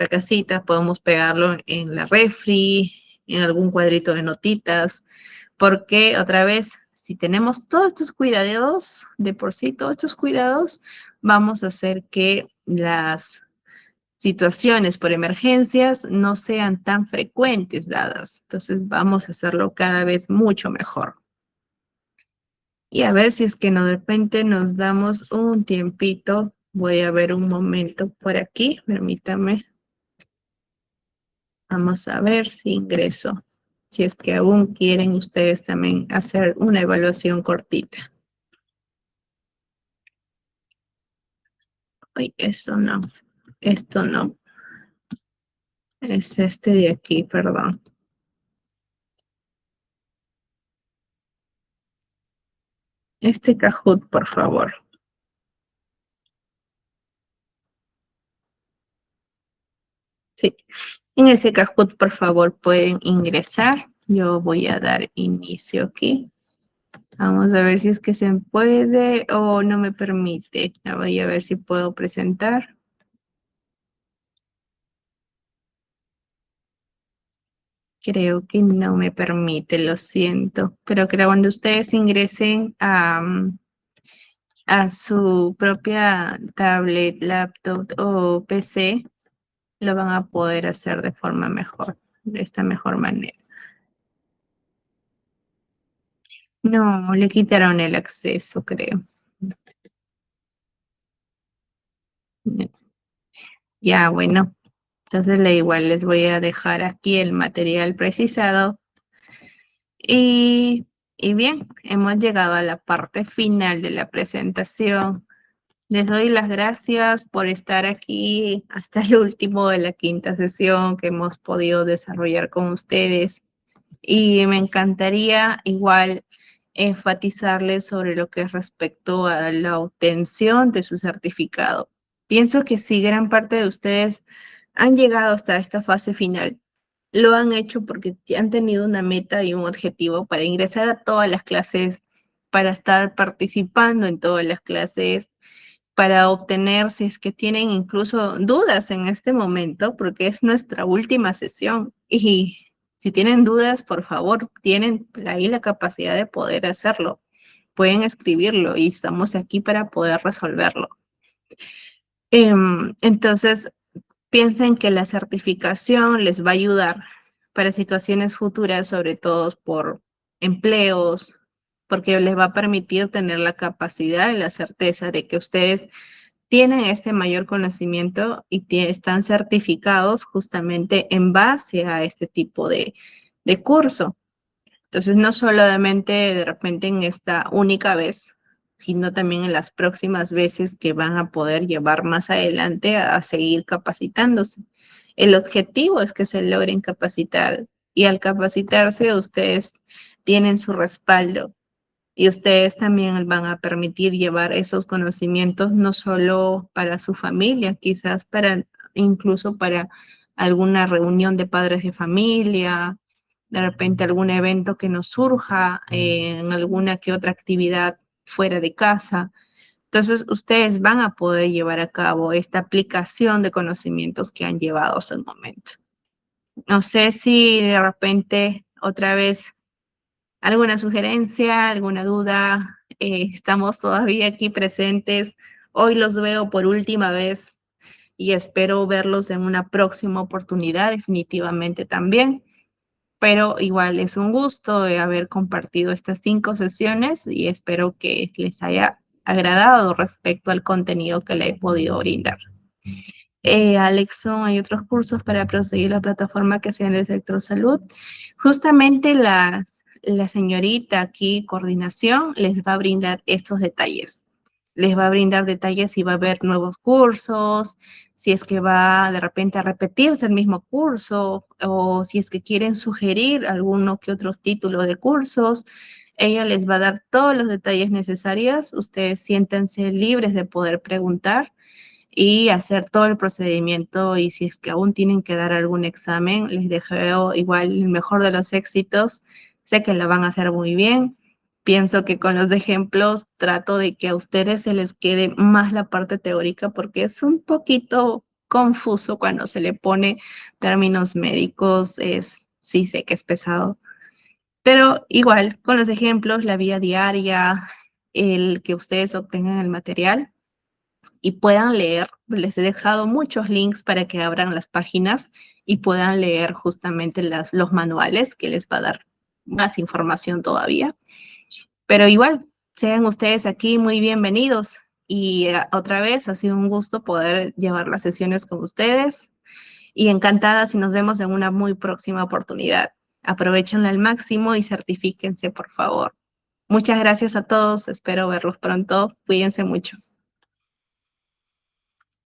casita. Podemos pegarlo en la refri, en algún cuadrito de notitas, porque otra vez, si tenemos todos estos cuidados, de por sí todos estos cuidados, vamos a hacer que las situaciones por emergencias no sean tan frecuentes dadas. Entonces vamos a hacerlo cada vez mucho mejor. Y a ver si es que de repente nos damos un tiempito. Voy a ver un momento por aquí, permítame. Vamos a ver si ingreso. Si es que aún quieren ustedes también hacer una evaluación cortita. Ay, eso no. Esto no. Es este de aquí, perdón. Este Kahoot, por favor. Sí. En ese Kahoot, por favor, pueden ingresar. Yo voy a dar inicio aquí. Vamos a ver si es que se puede o no me permite. Voy a ver si puedo presentar. Creo que no me permite, lo siento. Pero que cuando ustedes ingresen a su propia tablet, laptop o PC, lo van a poder hacer de forma mejor, de esta mejor manera. No, le quitaron el acceso, creo. Ya, bueno, entonces igual les voy a dejar aquí el material precisado. Y bien, hemos llegado a la parte final de la presentación. Les doy las gracias por estar aquí hasta el último de la quinta sesión que hemos podido desarrollar con ustedes. Y me encantaría igual enfatizarles sobre lo que es respecto a la obtención de su certificado. Pienso que si gran parte de ustedes han llegado hasta esta fase final, lo han hecho porque han tenido una meta y un objetivo para ingresar a todas las clases, para estar participando en todas las clases, para obtener, si es que tienen incluso dudas en este momento, porque es nuestra última sesión. Y si tienen dudas, por favor, tienen ahí la capacidad de poder hacerlo. Pueden escribirlo y estamos aquí para poder resolverlo. Entonces, piensen que la certificación les va a ayudar para situaciones futuras, sobre todo por empleos, porque les va a permitir tener la capacidad y la certeza de que ustedes tienen este mayor conocimiento y están certificados justamente en base a este tipo de curso. Entonces, no solamente de repente en esta única vez, sino también en las próximas veces que van a poder llevar más adelante a seguir capacitándose. El objetivo es que se logren capacitar y al capacitarse ustedes tienen su respaldo y ustedes también van a permitir llevar esos conocimientos no solo para su familia, quizás para incluso para alguna reunión de padres de familia, de repente algún evento que nos surja, en alguna que otra actividad fuera de casa. Entonces, ustedes van a poder llevar a cabo esta aplicación de conocimientos que han llevado hasta el momento. No sé si de repente otra vez alguna sugerencia, alguna duda. Estamos todavía aquí presentes. Hoy los veo por última vez y espero verlos en una próxima oportunidad, definitivamente también. Pero igual es un gusto haber compartido estas 5 sesiones y espero que les haya agradado respecto al contenido que le he podido brindar. Alexon, hay otros cursos para proseguir la plataforma que sea en el sector salud. Justamente la señorita aquí, coordinación, les va a brindar estos detalles. Les va a brindar detalles si va a haber nuevos cursos, si es que va de repente a repetirse el mismo curso o si es que quieren sugerir alguno que otro título de cursos. Ella les va a dar todos los detalles necesarios. Ustedes siéntanse libres de poder preguntar y hacer todo el procedimiento y si es que aún tienen que dar algún examen, les deseo igual el mejor de los éxitos. Sé que lo van a hacer muy bien. Pienso que con los ejemplos trato de que a ustedes se les quede más la parte teórica porque es un poquito confuso cuando se le pone términos médicos, sí sé que es pesado, pero igual con los ejemplos, la vida diaria, el que ustedes obtengan el material, y puedan leer. Les he dejado muchos links para que abran las páginas y puedan leer justamente los manuales que les va a dar más información todavía. Pero igual, sean ustedes aquí muy bienvenidos y otra vez ha sido un gusto poder llevar las sesiones con ustedes y encantada si nos vemos en una muy próxima oportunidad. Aprovechenla al máximo y certifíquense, por favor. Muchas gracias a todos, espero verlos pronto. Cuídense mucho.